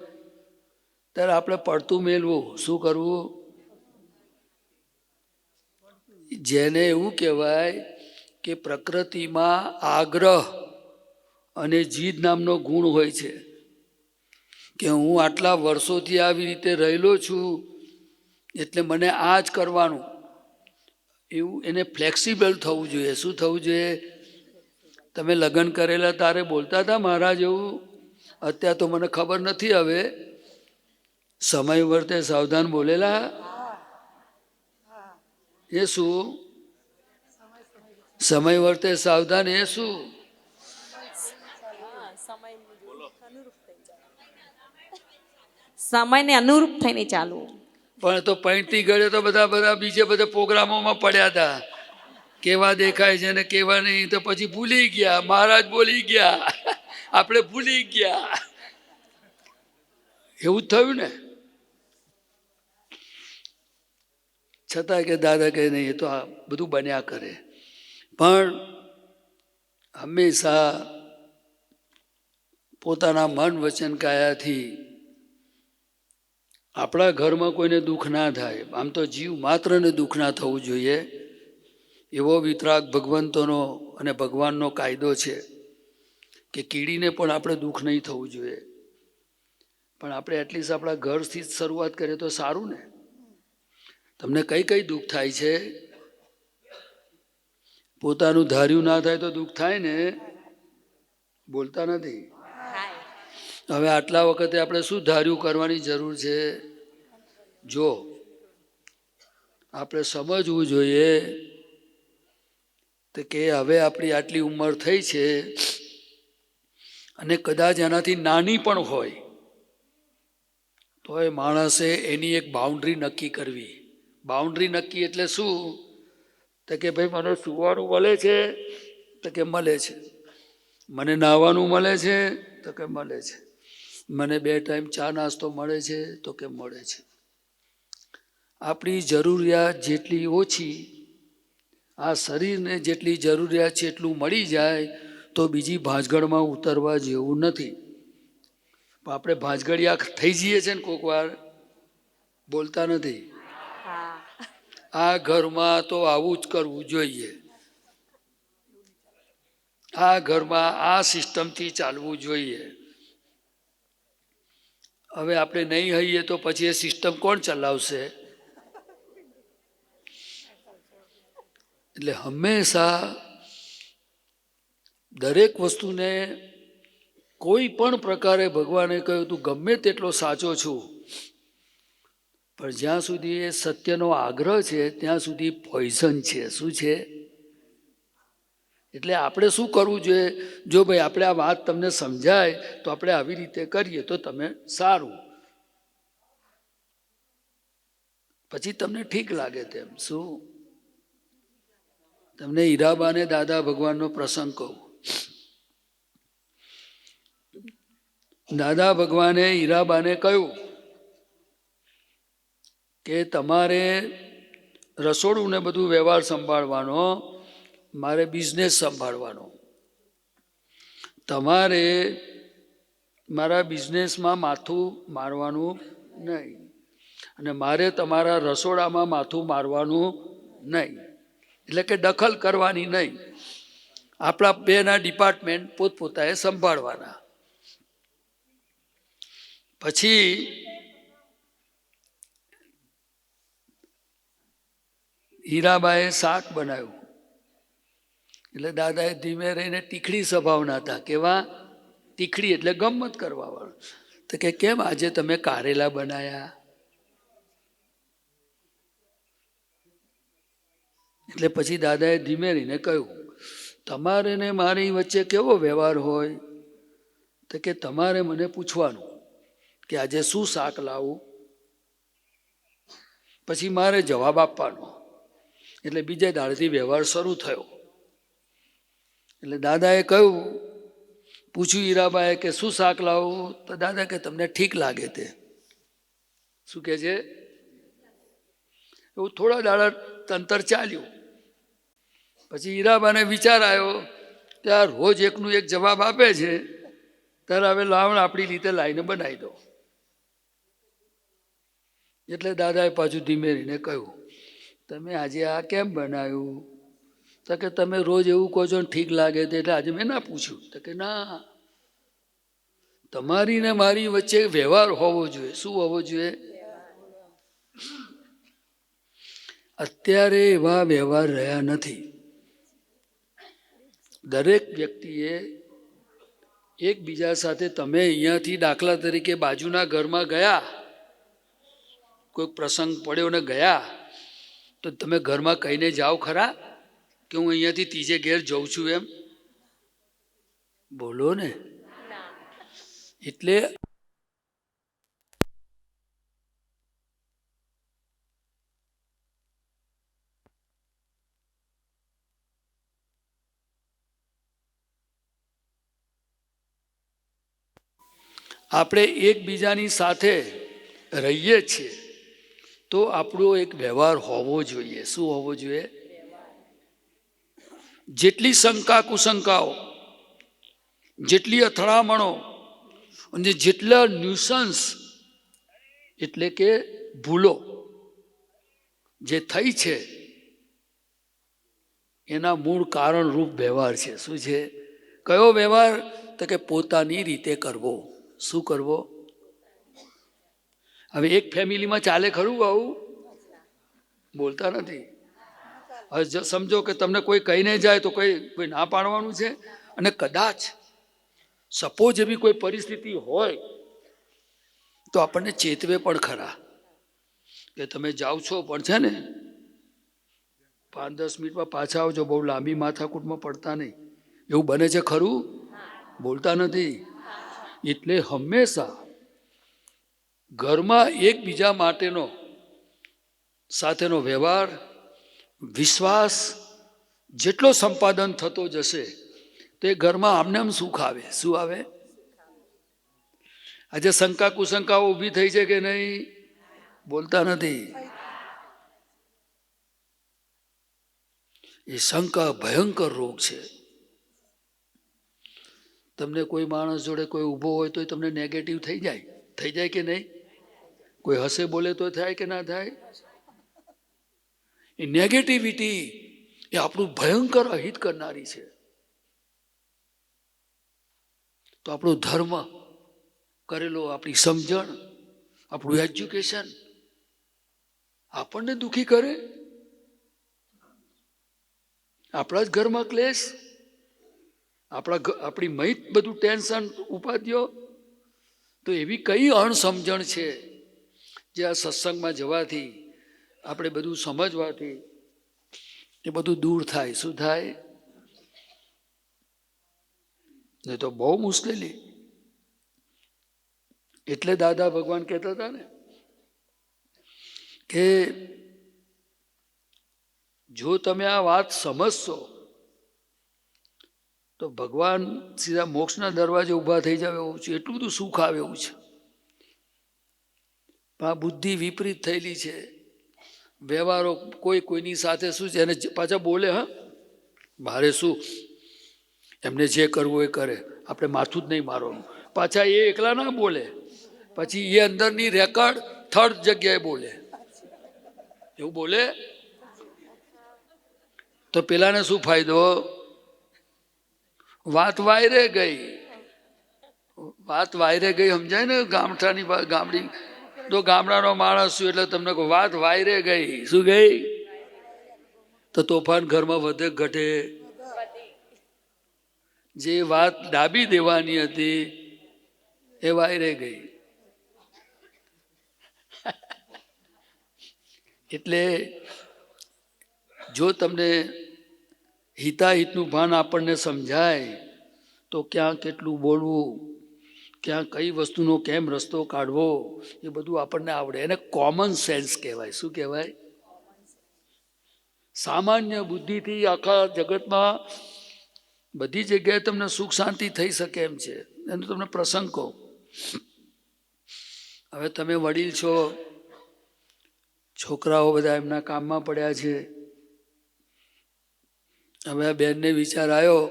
ત્યારે આપણે પડતું મેલવું. શું કરવું? જેને એવું કહેવાય કે પ્રકૃતિમાં આગ્રહ અને જીદ નામનો ગુણ હોય છે, કે હું આટલા વર્ષોથી આવી રીતે રહેલો છું એટલે મને આ જ કરવાનું. એવું એને ફ્લેક્સિબલ થવું જોઈએ. શું થવું જોઈએ? તમે લગ્ન કરેલા તારે બોલતા હતા મહારાજ એવું, અત્યારે તો મને ખબર નથી. હવે સમય વર્તે સાવધાન બોલેલા. એ શું? સમય વર્તે સાવધાન એ શું? સમયને અનુરૂપ થઈને ચાલવું. પણ તો પૈણતી ગળે તો બધા બીજે બધા પ્રોગ્રામોમાં પડ્યા હતા, કેવા દેખાય છે ને કેવા નહીં. તો પછી ભૂલી ગયા, મહારાજ બોલી ગયા, આપણે ભૂલી ગયા. એવું જ થયું ને. છતાં કે દાદા કહે નહીં, એ તો આ બધું બન્યા કરે. પણ હંમેશા પોતાના મન વચન કાયાથી આપણા ઘરમાં કોઈને દુઃખ ના થાય. આમ તો જીવ માત્રને દુઃખ ના થવું જોઈએ એવો વિતરાગ ભગવંતોનો અને ભગવાનનો કાયદો છે કે કીડીને પણ આપણે દુઃખ નહીં થવું જોઈએ. પણ આપણે એટલીસ્ટ આપણા ઘરથી જ શરૂઆત કરીએ તો સારું ને. તમને કઈ કઈ દુઃખ થાય છે? પોતાનું ધાર્યું ના થાય તો દુઃખ થાય ને, બોલતા નથી. હવે આટલા વખતે આપણે શું ધાર્યું કરવાની જરૂર છે? જો આપણે સમજવું જોઈએ તો કે હવે આપણી આટલી ઉંમર થઈ છે અને કદાચ એનાથી નાની પણ હોય તો એ માણસે એની એક બાઉન્ડ્રી નક્કી કરવી. બાઉન્ડ્રી નક્કી એટલે શું? તો કે ભાઈ મને સૂવાનું મળે છે, તો કે મળે છે. મને નાહવાનું મળે છે, તો કે મળે છે. મને 2 ટાઈમ ચા નાસ્તો મળે છે, તો કે મળે છે. આપણી જરૂરિયાત જેટલી ઓછી, આ શરીરને જેટલી જરૂરિયાત છે એટલું મળી જાય તો બીજી ભાંજગડમાં ઉતરવા જેવું નથી. પણ આપણે ભાંજગડિયા થઈ જઈએ છે ને કોઈક વાર, બોલતા નથી. આ ઘરમાં તો આવું જ કરવું જોઈએ, આ ઘરમાં આ સિસ્ટમથી ચાલવું જોઈએ. હવે આપણે નહીં હઈએ તો પછી એ સિસ્ટમ કોણ ચલાવશે? એટલે હંમેશા દરેક વસ્તુને કોઈ પણ પ્રકારે ભગવાને કહ્યું તું ગમે તેટલો સાચો છું, પણ જ્યાં સુધી એ સત્યનો આગ્રહ છે ત્યાં સુધી પોઈઝન છે. શું છે? એટલે આપણે શું કરવું જોઈએ? જો ભાઈ આપણે આ વાત તમને સમજાય તો આપણે આવી રીતે કરીએ તો તમે સારું, પછી તમને ઠીક લાગે તેમ. શું? તમને હીરાબાને દાદા ભગવાનનો પ્રસંગ કહું. દાદા ભગવાને હીરાબાને કહ્યું કે તમારે રસોડું ને બધું વ્યવહાર સંભાળવાનો, મારે બિઝનેસ સંભાળવાનો. તમારે મારા બિઝનેસમાં માથું મારવાનું નહીં અને મારે તમારા રસોડામાં માથું મારવાનું નહીં. એટલે કે દખલ કરવાની નહીં. આપણા બેના ડિપાર્ટમેન્ટ પોતપોતાએ સંભાળવાના. પછી હીરાબાએ શાક બનાવ્યું. એટલે દાદાએ ધીમે રહીને તીખડી સ્વભાવના હતા. કેવા? તીખડી એટલે ગમત કરવા વાળું. તો કે કેમ આજે તમે કારેલા બનાયા? એટલે પછી દાદાએ ધીમે રહીને કહ્યું, તમારે ને મારી વચ્ચે કેવો વ્યવહાર હોય? તો કે તમારે મને પૂછવાનું કે આજે શું શાક લાવું, પછી મારે જવાબ આપવાનો. એટલે બીજે દાડથી વ્યવહાર શરૂ થયો. એટલે દાદાએ કહ્યું, પૂછ્યું હીરાબાએ કે શું શાક લાવું? તો દાદા કે તમને ઠીક લાગે તે. શું કે છે? એવું થોડા દાડા તંતર ચાલ્યું. પછી હીરાબાને વિચાર આવ્યો કે આ રોજ એકનું એક જવાબ આપે છે, ત્યારે હવે લાવણ આપણી રીતે લાઈને બનાવી દો. એટલે દાદાએ પાછું ધીમે રહીને કહ્યું, તમે આજે આ કેમ બનાવ્યું? તો કે તમે રોજ એવું કહો છો ને ઠીક લાગે તે, એટલે આજે મેં ના પૂછ્યું. તો કે ના, તમારી ને મારી વચ્ચે વ્યવહાર હોવો જોઈએ. શું હોવો જોઈએ? અત્યારે એવા વ્યવહાર રહ્યા નથી. દરેક વ્યક્તિએ એકબીજા સાથે, તમે અહીંયાથી દાખલા તરીકે બાજુના ઘરમાં ગયા, કોઈ પ્રસંગ પડ્યો ને ગયા, તો તમે ઘરમાં કહીને જાઓ ખરા કે હું અહીંયાથી ત્રીજે ઘેર જઉં છું એમ? બોલો ને. એટલે આપણે એકબીજાની સાથે રહીએ છીએ તો આપણો એક વ્યવહાર હોવો જોઈએ. શું હોવો જોઈએ? જેટલી શંકા કુશંકાઓ, જેટલી અથડામણો અને જેટલા ન્યુસન્સ એટલે કે ભૂલો જે થઈ છે એના મૂળ કારણરૂપ વ્યવહાર છે. શું છે? કયો વ્યવહાર? તો કે પોતાની રીતે કરવો. શું કરવો? હવે એક ફેમિલીમાં ચાલે ખરું આવું? બોલતા નથી. હવે સમજો કે તમને કોઈ કહીને જાય તો કોઈ ના પાડવાનું છે. અને કદાચ સપોઝ એવી કોઈ પરિસ્થિતિ હોય તો આપણને ચેતવે પણ ખરા કે તમે જાઓ છો પણ છે ને 5-10 મિનિટમાં પાછા આવજો, બહુ લાંબી માથાકૂટમાં પડતા નહીં. એવું બને છે ખરું? બોલતા નથી. એટલે હંમેશા ઘરમાં એકબીજા માટેનો સાથેનો વ્યવહાર, વિશ્વાસ જેટલો સંપાદન થતો જશે તો એ ઘરમાં આમને આમ સુખ આવે. શું આવે? આજે શંકા કુશંકાઓ ઊભી થઈ છે કે નહીં? બોલતા નથી. એ શંકા ભયંકર રોગ છે. તમને કોઈ માણસ જોડે કોઈ ઊભો હોય તો તમને નેગેટિવ થઈ જાય કે નહીં? કોઈ હસે બોલે તો થાય કે ના થાય? એ નેગેટિવિટી એ આપણું ભયંકર અહિત કરનારી છે. તો આપણો ધર્મ કરેલો, આપણી સમજણ, આપણું એજ્યુકેશન આપણને દુઃખી કરે. આપણા જ ઘરમાં ક્લેશ, આપણી મહિત બધું ટેન્શન ઉપાધિઓ. તો એવી કઈ અણસમજણ છે જે આ સત્સંગમાં જવાથી, આપણે બધું સમજવાથી એ બધું દૂર થાય. શું થાય? નહીં તો બહુ મુશ્કેલી. એટલે દાદા ભગવાન કહેતા હતા ને કે જો તમે આ વાત સમજશો તો ભગવાન સીધા મોક્ષના દરવાજે ઊભા થઈ જાવ એવું છે. એટલું બધું સુખ આવે એવું છે. પણ આ બુદ્ધિ વિપરીત થયેલી છે. વ્યવહારો કોઈની સાથે શું છે, એને પાછા બોલે, હા મારે શું, એમને જે કરવું એ કરે, આપણે માથું જ નહીં મારવાનું. પાછા એ એકલા ના બોલે, પછી એ અંદરની રેકર્ડ થર્ડ જગ્યાએ બોલે. એવું બોલે તો પેલાને શું ફાયદો? વાત વાયરે ગઈ. વાત વાયરે ગઈ સમજાય ને? ગામડી તો ગામડાનો માણસ છું એટલે તમને કહું વાત વાયરે ગઈ. શું ગઈ? તો તોફાન ઘરમાં વધે ઘટે? જે વાત ડાબી દેવાની હતી એ વાયરે ગઈ. એટલે જો તમને હિતાહિતનું ભાન આપણને સમજાય તો ક્યાં કેટલું બોલવું, ક્યાં કઈ વસ્તુનો કેમ રસ્તો કાઢવો, એ બધું આપણને આવડે. એને કોમન સેન્સ કહેવાય. શું કહેવાય? સામાન્ય બુદ્ધિથી આખા જગતમાં બધી જગ્યાએ તમને સુખ શાંતિ થઈ શકે એમ છે. એનો તમને પ્રસંગ કહું. હવે તમે વડીલ છો, છોકરાઓ બધા એમના કામમાં પડ્યા છે. હવે આ બેનને વિચાર આવ્યો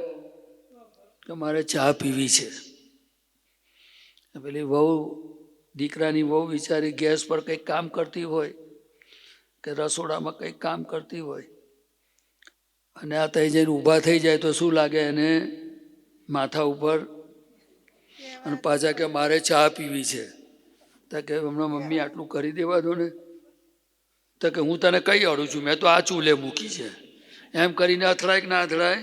કે મારે ચા પીવી છે. પેલી વહુ, દીકરાની વહુ વિચારી ગેસ પર કંઈક કામ કરતી હોય કે રસોડામાં કંઈક કામ કરતી હોય અને આ થઈ જઈને ઊભા થઈ જાય તો શું લાગે એને? માથા ઉપર. અને પાછા કે મારે ચા પીવી છે. તો કે હમણાં મમ્મી આટલું કરી દેવા દો ને. તો કે હું તને કઈ અડું છું, મેં તો આ ચૂલે મૂકી છે. એમ કરીને અથડાય કે ના અથડાય?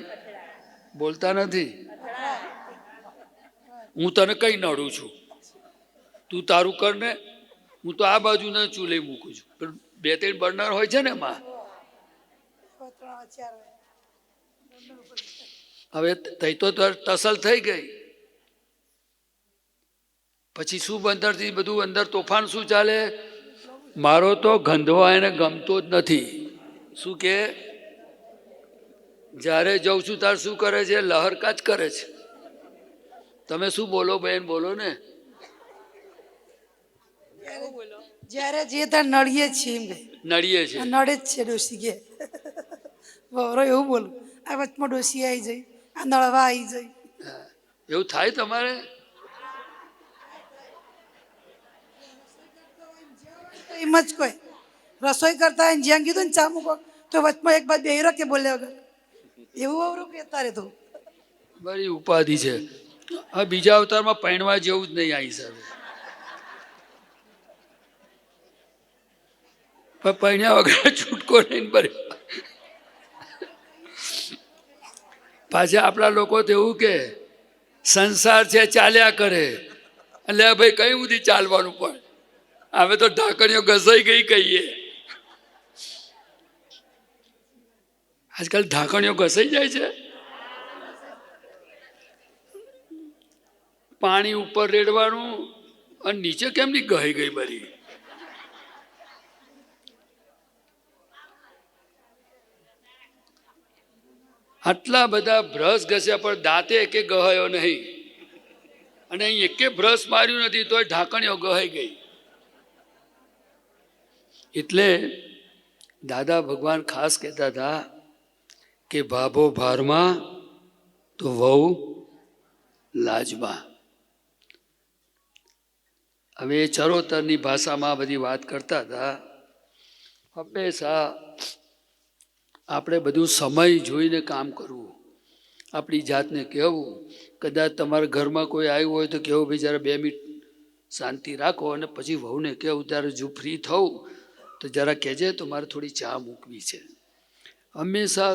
બોલતા નથી. હું તને કઈ નડું છું, તું તારું કર ને, હું તો આ બાજુના ચૂલે મૂકું છું. 2-3 બર્નર હોય છે ને એમાં. હવે તઈ તો ટસલ થઈ ગઈ. પછી શું અંદરથી બધું અંદર તોફાન શું ચાલે? મારો તો ગંધવા એને ગમતો જ નથી. શું કે જ્યારે જઉં છું ત્યારે શું કરે છે? લહરકા જ કરે છે. તમે શું બોલો બેન? બોલો ને. જ્યારે જે ત્યાં નડીએ છીએ એમ કે નડીએ છે. નડે જ છે ડોસી કે બરો એવું બોલું. આ વચમાં ડોસી આવી જઈ, આ નળવા આવી જઈ. એવું થાય તમારે? એમ જ કોઈ રસોઈ કરતા હોય જ્યાં કીધું ને ચા મૂકો તો વચમાં એક બાદ બેહી કે બોલ્યા વગર એવું અવરું કહેતા રે. તો બરી ઉપાધિ છે. હવે બીજા અવતારમાં પૈણવા જેવું જ નહીં આ હિસાબે. પણ પૈણ્યા વગર છૂટકો નહીં. બરે પાછા આપણા લોકો તો એવું કે સંસાર છે ચાલ્યા કરે, એટલે ભાઈ કઈ સુધી ચાલવાનું પણ, હવે તો ઢાંકણીઓ ઘસાઈ ગઈ કહીએ. આજકાલ ઢાંકણીઓ ઘસાઈ જાય છે. પાણી ઉપર રેડવાનું અને નીચે કેમ ની ગઈ ગઈ બધી. આટલા બધા બ્રશ ઘસ્યા પણ દાંતે એકે ગહાયો નહીં, અને અહીં એકે બ્રશ માર્યું નથી તોય ઢાંકણીઓ ગહાઈ ગઈ. એટલે દાદા ભગવાન ખાસ કહેતા હતા કે ભાભો ભારમાં તો વહુ લાજમાં. હવે ચરોતરની ભાષામાં બધી વાત કરતા હતા. હંમેશા આપણે બધું સમય જોઈને કામ કરવું. આપણી જાતને કહેવું, કદાચ તમારા ઘરમાં કોઈ આવ્યું હોય તો કહેવું ભાઈ જરા 2 મિનિટ શાંતિ રાખો, અને પછી વહુને કહેવું ત્યારે જો ફ્રી થવું તો જરા કહેજે તો મારે થોડી ચા મૂકવી છે. હંમેશા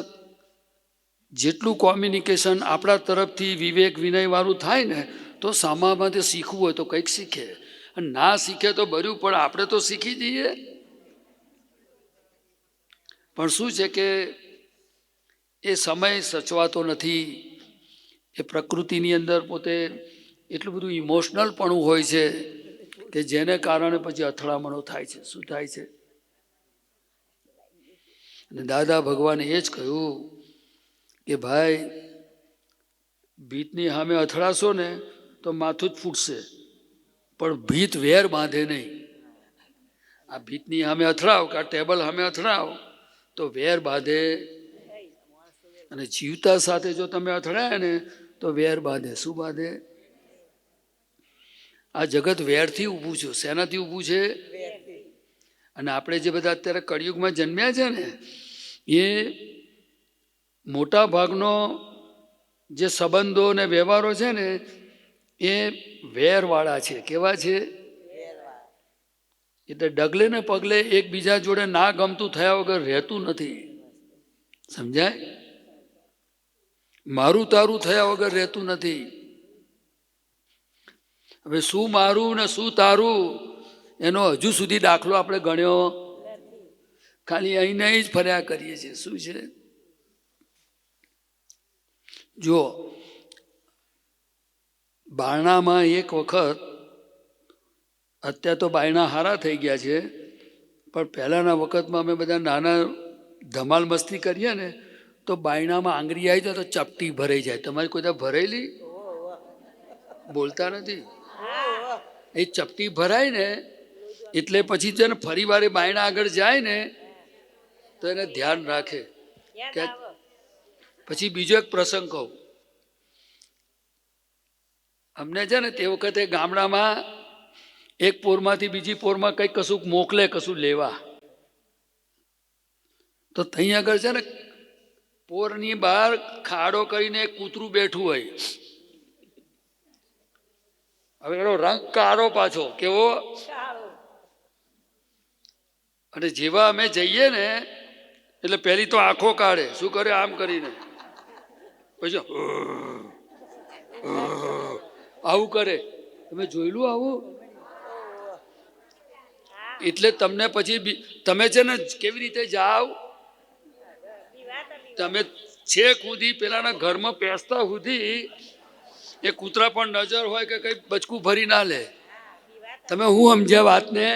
જેટલું કોમ્યુનિકેશન આપણા તરફથી વિવેક વિનયવાળું થાય ને તો સામામાંથી શીખવું હોય તો કંઈક શીખે, અને ના શીખે તો બર્યું, પણ આપણે તો શીખી જઈએ. પણ શું છે કે એ સમય સચવાતો નથી. એ પ્રકૃતિની અંદર પોતે એટલું બધું ઇમોશનલપણું હોય છે કે જેને કારણે પછી અથડામણો થાય છે. શું થાય છે? અને દાદા ભગવાને એ જ કહ્યું કે ભાઈ ભીતની સામે અથડાશો ને તો માથું જ ફૂટશે, પણ ભીત વેર બાંધે નહીં. આ ભીતની સામે અથડાવ કે આ ટેબલ સામે અથડાવ તો વેર બાંધે, અને જીવતા સાથે જો તમે અથડાય ને તો વેર બાંધે. શું બાંધે? આ જગત વેરથી ઊભું છે. શેનાથી ઊભું છે? અને આપણે જે બધા અત્યારે કળિયુગમાં જન્મ્યા છે ને, એ મોટા ભાગનો જે સંબંધો અને વ્યવહારો છે ને એ વેરવાળા છે. કેવા છે? એટલે ડગલે ને પગલે એકબીજા જોડે ના ગમતું થયા વગર રહેતું નથી. સમજાય? મારું તારું થયા વગર રહેતું નથી. હવે શું મારું ને શું તારું એનો હજુ સુધી દાખલો આપણે ગણ્યો ખાલી અહીં જ ફર્યા કરીએ છીએ. શું છે? જો બારણામાં એક વખત, અત્યારે તો બાયણા હારા થઈ ગયા છે, પણ પહેલાંના વખતમાં અમે બધા નાના ધમાલ મસ્તી કરીએ ને તો બાયણામાં આંગળી આવી જાય તો ચપટી ભરાઈ જાય. તમારી કોઈ ભરાયેલી? બોલતા નથી. એ ચપટી ભરાય ને એટલે પછી છે ને ફરી વાર બાયણા આગળ જાય ને તો એને ધ્યાન રાખે. પછી બીજો એક પ્રસંગ કહું. અમને છે ને તે વખતે ગામડામાં એક પોરમાંથી બીજી પોરમાં કંઈક કશું મોકલે, કશું લેવા, તો ત્યાં આગળ છે ને પોરની બહાર ખાડો કરીને એક કૂતરું બેઠું હોય. હવે એનો રંગ કાળો પાછો, કેવો? અને જેવા અમે જઈએ ને એટલે પહેલી તો આંખો કાઢે. શું કરે? આમ કરીને પછી આવું કરે. તમે જોયેલું આવું? એટલે તમને પછી તમે છે ને કેવી રીતે જાઓ, તમે છેક સુધી પેલાના ઘરમાં પેસતા સુધી એ કૂતરા પણ નજર હોય કે કઈ બચકું ભરી ના લે. તમે હું સમજ્યા વાતને?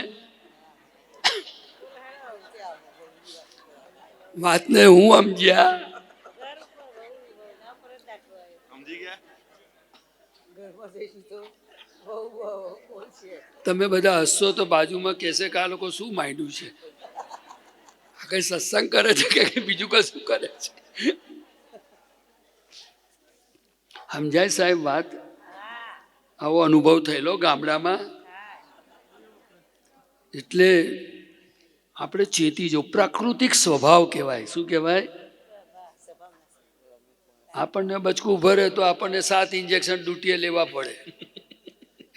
વાતને હું સમજ્યા? સમજી ગયા? તમે બધા હસશો તો બાજુમાં કહેશે કે આ લોકો શું માંડ્યું છે, આ કઈ સત્સંગ કરે છે કે બીજું કશું કરે છે. સમજાય સાહેબ વાત? આવો અનુભવ થયેલો ગામડામાં. એટલે આપણે ચેતી જો પ્રાકૃતિક સ્વભાવ કહેવાય. શું કહેવાય? આપણને બચકું ભરે તો આપણને 7 ઇન્જેક્શન ડૂટીએ લેવા પડે.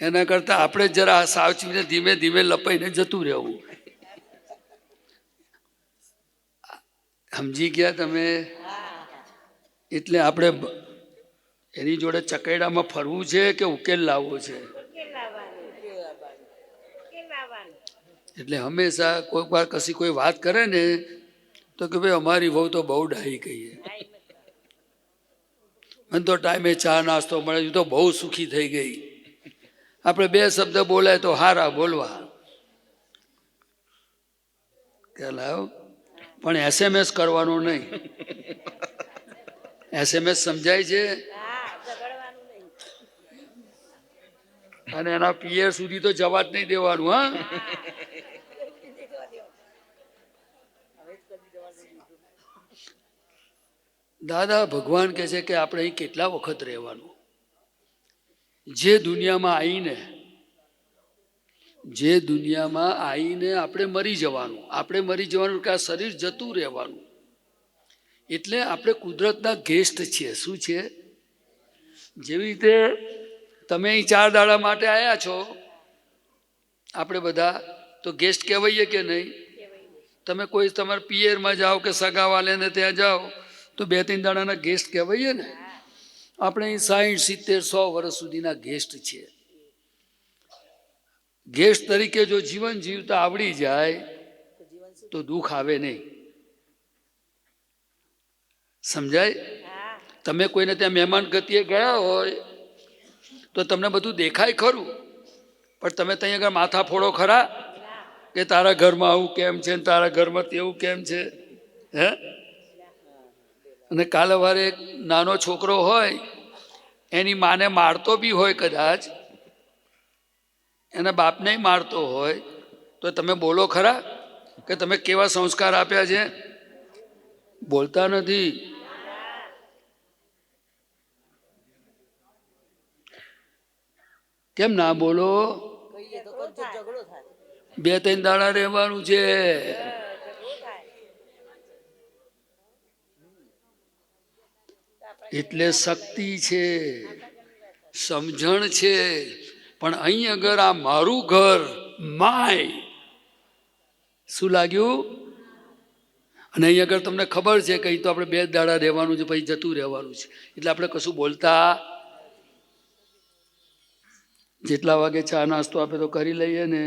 એના કરતાં આપણે જરા સાવચીને ધીમે ધીમે લપાઈને જતું રહેવું. સમજી ગયા તમે? એટલે આપણે એની જોડે ચકેડામાં ફરવું છે કે ઉકેલ લાવવો છે? એટલે હંમેશા કોઈક વાર કશી કોઈ વાત કરે ને તો કે ભાઈ અમારી વહુ તો બહુ ડાહી કહીએ, મને તો ટાઈમે ચા નાસ્તો મળે, હું તો બહુ સુખી થઈ ગઈ. આપણે બે શબ્દ બોલાય તો હારા બોલવા કે લાવ, પણ SMS કરવાનો નહીં. SMS સમજાય છે? અને એના પિયર સુધી તો જવા જ નહીં દેવાનું. હા, દાદા ભગવાન કહે છે કે આપણે અહીં કેટલા વખત રહેવાનું? જે દુનિયામાં આવીને આપણે મરી જવાનું. આપણે મરી જવાનું કે આ શરીર જતું રહેવાનું. એટલે આપણે કુદરતના ગેસ્ટ છીએ. શું છે? જેવી રીતે તમે અહીં 4 દાડા માટે આવ્યા છો, આપણે બધા તો ગેસ્ટ કહેવાઈએ કે નહીં? તમે કોઈ તમારા પિયરમાં જાઓ કે સગાવાલેને ત્યાં જાઓ તો 2-3 દાડાના ગેસ્ટ કહેવાઈએ ને. આપણે અહીં 60, 70, 100 વર્ષ સુધીના ગેસ્ટ છીએ. ગેસ્ટ તરીકે જો જીવન જીવતા આવડી જાય તો દુઃખ આવે નહીં. સમજાય? તમે કોઈને ત્યાં મહેમાન ગતિએ ગયા હોય તો તમને બધું દેખાય ખરું, પણ તમે ત્યાં આગળ માથા ફોડો ખરા કે તારા ઘરમાં આવું કેમ છે ને તારા ઘરમાં તેવું કેમ છે? હે? અને કાલે વારે એક નાનો છોકરો હોય, એની માને મારતો બી હોય, કદાચ એના બાપને મારતો હોય, તો તમે બોલો ખરા કે તમે કેવા સંસ્કાર આપ્યા છે? બોલતા નથી. કેમ ના બોલો? 2-3 દાડા રહેવાનું છે. એટલે શક્તિ છે, સમજણ છે. પણ અહીં અગર આ મારું ઘર, માય, શું લાગ્યું? અને અહીં આગળ તમને ખબર છે કે અહીં તો આપણે 2 દાડા રહેવાનું છે, પછી જતું રહેવાનું છે. એટલે આપણે કશું બોલતા. જેટલા વાગે ચા નાસ્તો આપે તો કરી લઈએ ને,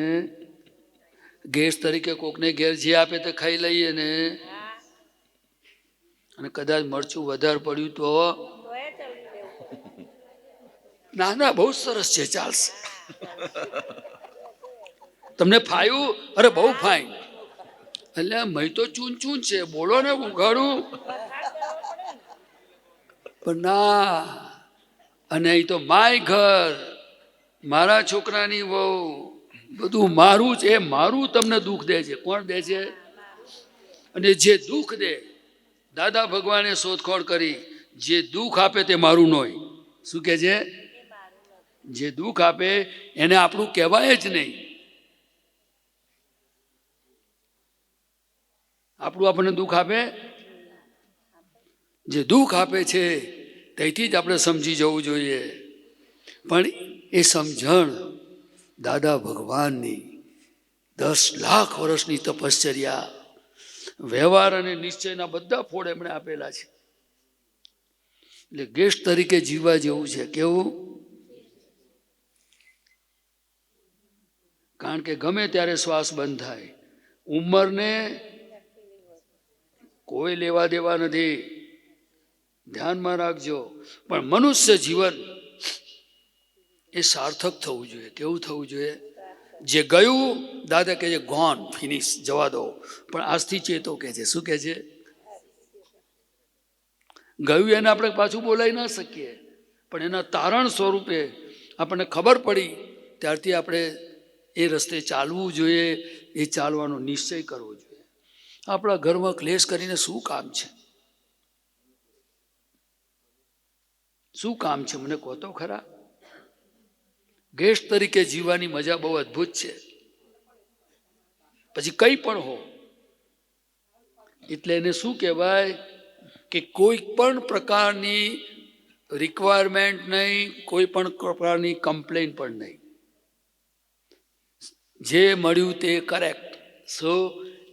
ગેસ તરીકે કોકને ઘેર જે આપે તે ખાઈ લઈએ ને. અને કદાચ મરચું વધારે પડ્યું તો ના ના, બહુ સરસ છે, ચાલશે. તમને ફાયું? અરે બહુ ફાઈન. એટલે મય તો ચૂન ચૂન છે, બોલો ને, ઉઘાડું. પણ ના. અને અહીં તો માય ઘર, મારા છોકરાની વહુ, બધું મારું છે. એ મારું તમને દુઃખ દે છે. કોણ દે છે? અને જે દુઃખ દે, દાદા ભગવાને શોધખોળ કરી, જે દુઃખ આપે તે મારું ન હોય. શું કે છે? જે દુઃખ આપે એને આપણું કહેવાય જ નહીં. આપણું આપણને દુઃખ આપે? જે દુઃખ આપે છે તેથી જ આપણે સમજી જવું જોઈએ. પણ એ સમજણ દાદા ભગવાનની 10 લાખ વર્ષની તપશ્ચર્યા, વ્યવહાર અને નિશ્ચયના બધા ફોડ એમણે આપેલા છે. એટલે ગેસ્ટ તરીકે જીવવા જેવું છે. કેવું? કારણ કે ગમે ત્યારે શ્વાસ બંધ થાય. ઉંમરને કોઈ લેવા દેવા નથી, ધ્યાનમાં રાખજો. પણ મનુષ્ય જીવન એ સાર્થક થવું જોઈએ. કેવું થવું જોઈએ? જે ગયું, દાદા કહે છે ગોન, ફિનિશ, જવા દો. પણ આજથી ચેતો કહે છે. શું કહે છે? ગયું એને આપણે પાછું બોલાવી ના શકીએ, પણ એના તારણ સ્વરૂપે આપણને ખબર પડી ત્યારથી આપણે એ રસ્તે ચાલવું જોઈએ. એ ચાલવાનો નિશ્ચય કરવો જોઈએ. આપણા ઘરમાં ક્લેશ કરીને શું કામ છે? શું કામ છે? મને કહો તો ખરા. ગેસ્ટ તરીકે જીવવાની મજા બહુ અદ્ભુત છે. પછી કંઈ પણ હો, એટલે એને શું કહેવાય કે કોઈ પણ પ્રકારની રિક્વાયરમેન્ટ નહીં, કોઈ પણ પ્રકારની કમ્પ્લેન પણ નહીં. જે મળ્યું તે કરેક્ટ. સો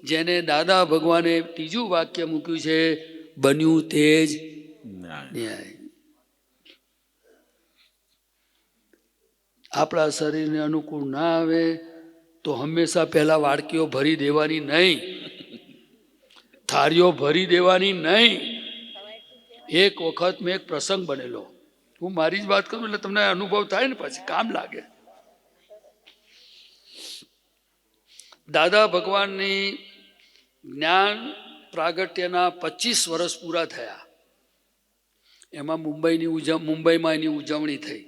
જેને દાદા ભગવાને ત્રીજું વાક્ય મૂક્યું છે, બન્યું તે જ ન્યાય. ન્યાય. આપણા શરીરને અનુકૂળ ના આવે તો હંમેશા પહેલા વાડકીઓ ભરી દેવાની નહીં, થાળીઓ ભરી દેવાની નહીં. એક વખત મેં એક પ્રસંગ બનેલો, હું મારી જ વાત કરું એટલે તમને અનુભવ થાય ને પછી કામ લાગે. દાદા ભગવાનની જ્ઞાન પ્રાગટ્યના 25 વર્ષ પૂરા થયા. એમાં મુંબઈમાં એની ઉજવણી થઈ.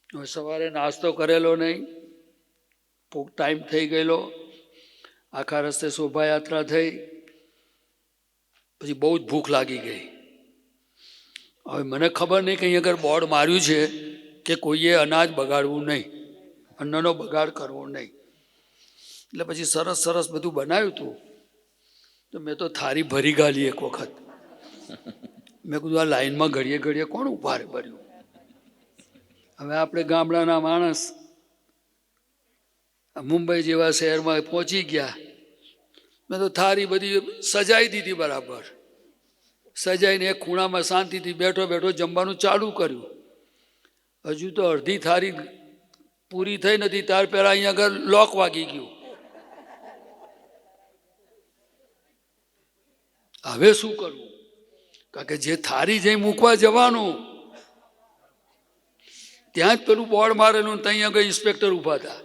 હવે સવારે નાસ્તો કરેલો નહીં, ટાઈમ થઈ ગયેલો, આખા રસ્તે શોભાયાત્રા થઈ, પછી બહુ જ ભૂખ લાગી ગઈ. હવે મને ખબર નહીં કે અહીં આગળ બોર્ડ માર્યું છે કે કોઈએ અનાજ બગાડવું નહીં, અન્નનો બગાડ કરવો નહીં. એટલે પછી સરસ સરસ બધું બનાવ્યું હતું, તો મેં તો થાળી ભરી ગાલી એક વખત. મેં કીધું આ લાઈનમાં ઘડીએ ઘડીએ કોણ ઊભા રહે ભર્યું. હવે આપણે ગામડાના માણસ મુંબઈ જેવા શહેરમાં પહોંચી ગયા. મેં તો થાળી બધી સજાઈ દીધી બરાબર, સજાઈને એક ખૂણામાં શાંતિથી બેઠો બેઠો જમવાનું ચાલુ કર્યું. હજુ તો અડધી થાળી પૂરી થઈ નથી ત્યાર પહેલાં અહીંયા આગળ લોક વાગી ગયું. હવે શું કરવું? કારણ કે જે થાળી જઈ મૂકવા જવાનું ત્યાં જ પેલું બોર્ડ મારેલું, ત્યાં આગળ ઇન્સ્પેક્ટર ઊભા હતા.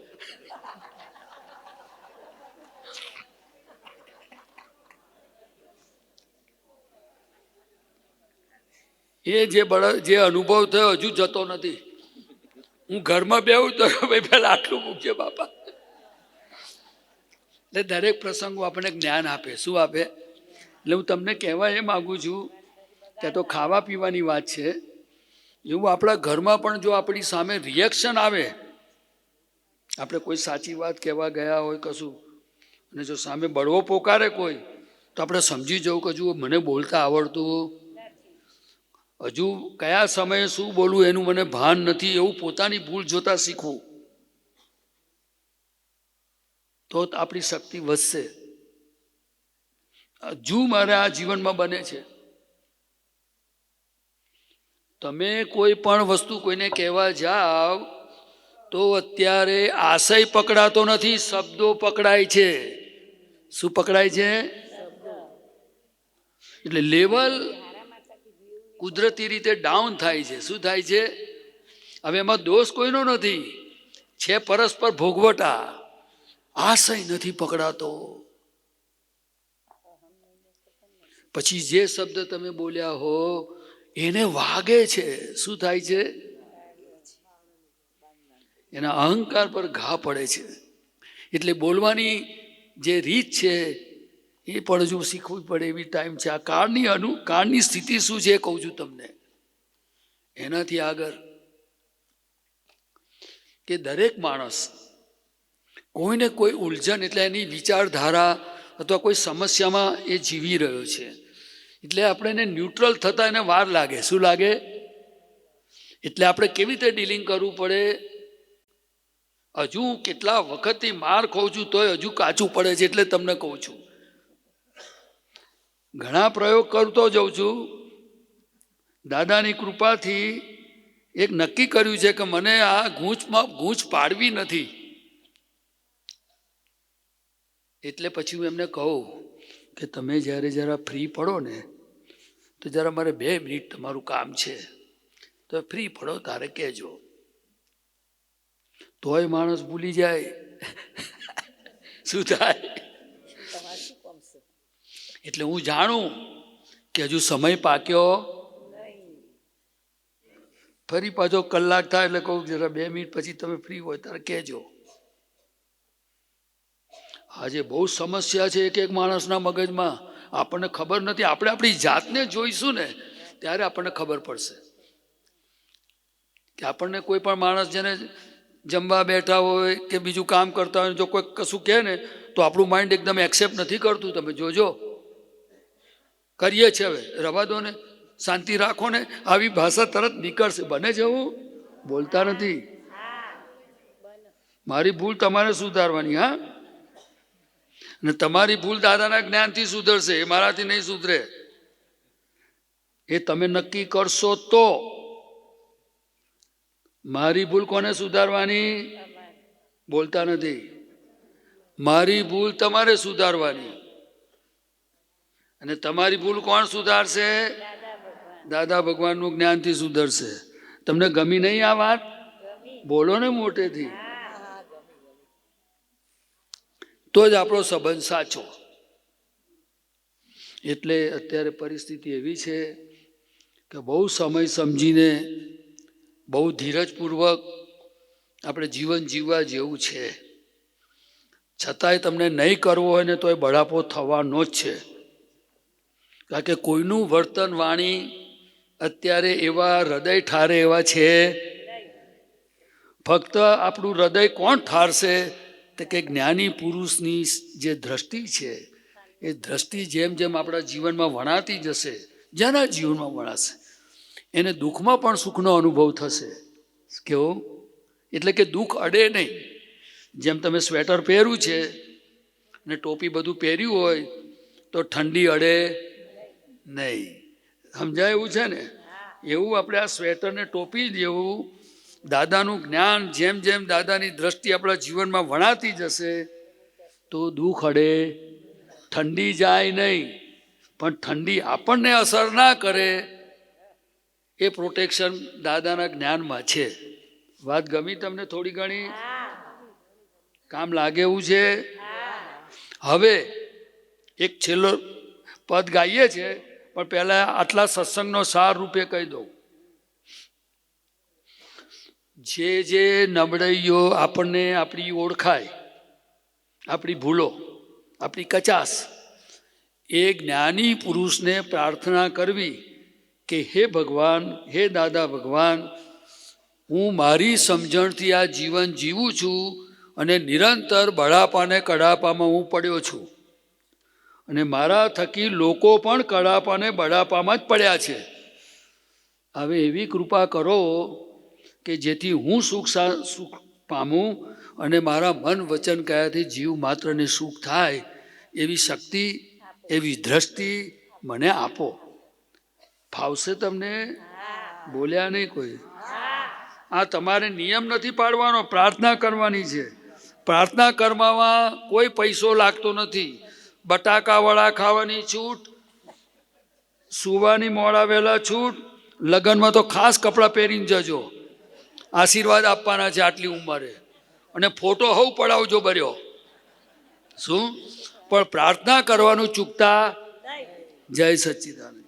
જે અનુભવ થયો હજુ જતો નથી. હું ઘરમાં બેહું તો ભાઈ પહેલા આટલું મૂકજે બાપા. એટલે દરેક પ્રસંગો આપણને જ્ઞાન આપે. શું આપે? એટલે હું તમને કહેવા એ માગું છું, ત્યાં તો ખાવા પીવાની વાત છે, એવું આપણા ઘરમાં પણ જો આપણી સામે રિએક્શન આવે, આપણે કોઈ સાચી વાત કહેવા ગયા હોય કશું, અને જો સામે બળવો પોકારે કોઈ, તો આપણે સમજી જવું કે હજુ મને બોલતા આવડતું, હજુ કયા સમયે શું બોલવું એનું મને ભાન નથી, એવું પોતાની ભૂલ જોતા શીખવું, તો આપણી શક્તિ વધશે. હજુ મારે આ જીવનમાં બને છે. તમે કોઈ પણ વસ્તુ કોઈને કહેવા જાઓ તો અત્યારે આશય પકડાતો નથી, શબ્દો પકડાય છે. શું પકડાય છે? એટલે લેવલ કુદરતી રીતે ડાઉન થાય છે. શું થાય છે? હવે એમાં દોષ કોઈનો નથી, છે પરસ્પર ભોગવટા. આશય નથી પકડાતો. પછી જે શબ્દ તમે બોલ્યા હો એને વાગે છે. શું થાય છે? એના અહંકાર પર ઘા પડે છે. એટલે બોલવાની જે રીત છે એ પણ હજુ શીખવી પડે એવી ટાઈમ છે. આ કાળની સ્થિતિ શું છે એ કહું છું તમને. એનાથી આગળ કે દરેક માણસ કોઈને કોઈ ઉલઝન, એટલે એની વિચારધારા અથવા કોઈ સમસ્યામાં એ જીવી રહ્યો છે, એટલે આપણે એને ન્યુટ્રલ થતા એને વાર લાગે. શું લાગે? એટલે આપણે કેવી રીતે ડીલિંગ કરવું પડે? હજુ કેટલા વખતથી માર ખાઉં છું તોય હજુ કાચું પડે છે. એટલે તમને કહું છું, ઘણા પ્રયોગ કરતો જાઉં છું. દાદાની કૃપાથી એક નક્કી કર્યું છે કે મને આ ગૂંચ પાડવી નથી. એટલે પછી હું એમને કહું કે તમે જ્યારે જરા ફ્રી પડો ને તો જરા મારે 2 મિનિટ તમારું કામ છે, તો ફ્રી પડો તારે કહેજો. તોય માણસ ભૂલી જાય. શું થાય? એટલે હું જાણું કે હજુ સમય પાક્યો. ફરી પાછો કલાક થાય એટલે કહું જરા 2 મિનિટ પછી તમે ફ્રી હોય ત્યારે કહેજો. આજે બહુ સમસ્યા છે એક એક માણસના મગજમાં, આપણને ખબર નથી. આપણે આપણી જાતને જોઈશું ને ત્યારે આપણને ખબર પડશે કે આપણને કોઈ પણ માણસ જેને જમવા બેઠા હોય કે બીજું કામ કરતા હોય, જો કોઈ કશું કહે ને તો આપણું માઇન્ડ એકદમ એક્સેપ્ટ નથી કરતું. તમે જોજો, કરીએ છીએ. હવે રવા દો ને, શાંતિ રાખો ને, આવી ભાષા તરત નીકળશે. બને છે એવું બોલતા નથી. મારી ભૂલ તમારે સુધારવાની. હા, અને તમારી ભૂલ દાદાના જ્ઞાનથી સુધરશે, એ મારાથી નહીં સુધરે. એ તમે નક્કી કરશો તો. મારી ભૂલ કોને સુધારવાની? બોલતા નથી. મારી ભૂલ તમારે સુધારવાની. અને તમારી ભૂલ કોણ સુધારશે? દાદા ભગવાનનું જ્ઞાનથી સુધરશે. તમને ગમી નહીં આ વાત? બોલો ને મોટેથી. તો જ આપણો સંબંધ સાચો. એટલે અત્યારે પરિસ્થિતિ એવી છે કે બહુ સમય સમજીને બહુ ધીરજપૂર્વક આપણે જીવન જીવવા જેવું છે. છતાંય તમને નહીં કરવો હોય ને તો એ બળાપો થવાનો જ છે. કારણ કે કોઈનું વર્તન વાણી અત્યારે એવા હૃદય ઠારે એવા છે. ફક્ત આપણું હૃદય કોણ ઠારશે? તો કે જ્ઞાની પુરુષની જે દ્રષ્ટિ છે એ દ્રષ્ટિ જેમ જેમ આપણા જીવનમાં વણાતી જશે, જેના જીવનમાં વણાશે એને દુઃખમાં પણ સુખનો અનુભવ થશે. કેવું? એટલે કે દુઃખ અડે નહીં. જેમ તમે સ્વેટર પહેર્યું છે ને ટોપી બધું પહેર્યું હોય તો ઠંડી અડે નહીં. સમજાય એવું છે ને? એવું આપણે આ સ્વેટર ને ટોપી જેવું દાદાનું જ્ઞાન જેમ જેમ દાદાની દ્રષ્ટિ આપણા જીવનમાં વણાતી જશે તો દુઃખ અડે, ઠંડી જાય નહીં. પણ ઠંડી આપણને અસર ના કરે એ પ્રોટેક્શન દાદાના જ્ઞાનમાં છે. વાત ગમી તમને? થોડી ઘણી કામ લાગે એવું છે? હવે એક છેલ્લો પદ ગાઈએ છે, પણ પહેલા આટલા સત્સંગનો સાર રૂપે કહી દઉં. જે જે નબળાઈઓ આપણને આપણી ઓળખાય, આપણી ભૂલો, આપણી કચાશ, એ જ્ઞાની પુરુષને પ્રાર્થના કરવી કે હે ભગવાન, હે દાદા ભગવાન, હું મારી સમજણથી આ જીવન જીવું છું અને નિરંતર બળાપાને કડાપામાં હું પડ્યો છું અને મારા થકી લોકો પણ કડાપાને બળાપામાં જ પડ્યા છે. હવે એવી કૃપા કરો કે જેથી હું સુખ પામું અને મારા મન વચન કયાથી જીવ માત્રને સુખ થાય એવી શક્તિ, એવી દ્રષ્ટિ મને આપો. ફાવશે તમને? બોલ્યા નહીં કોઈ? આ તમારે નિયમ નથી પાડવાનો, પ્રાર્થના કરવાની છે. પ્રાર્થના કરવામાં કોઈ પૈસો લાગતો નથી. બટાકાવડા ખાવાની છૂટ, સુવાની મોડા વહેલા છૂટ, લગ્નમાં તો ખાસ કપડાં પહેરીને જજો, આશીર્વાદ આપવાના છે આટલી ઉંમરે, અને ફોટો હવ પડાવજો બર્યો. શું? પણ પ્રાર્થના કરવાનું ચૂકતા. જય સચ્ચિદાનંદ.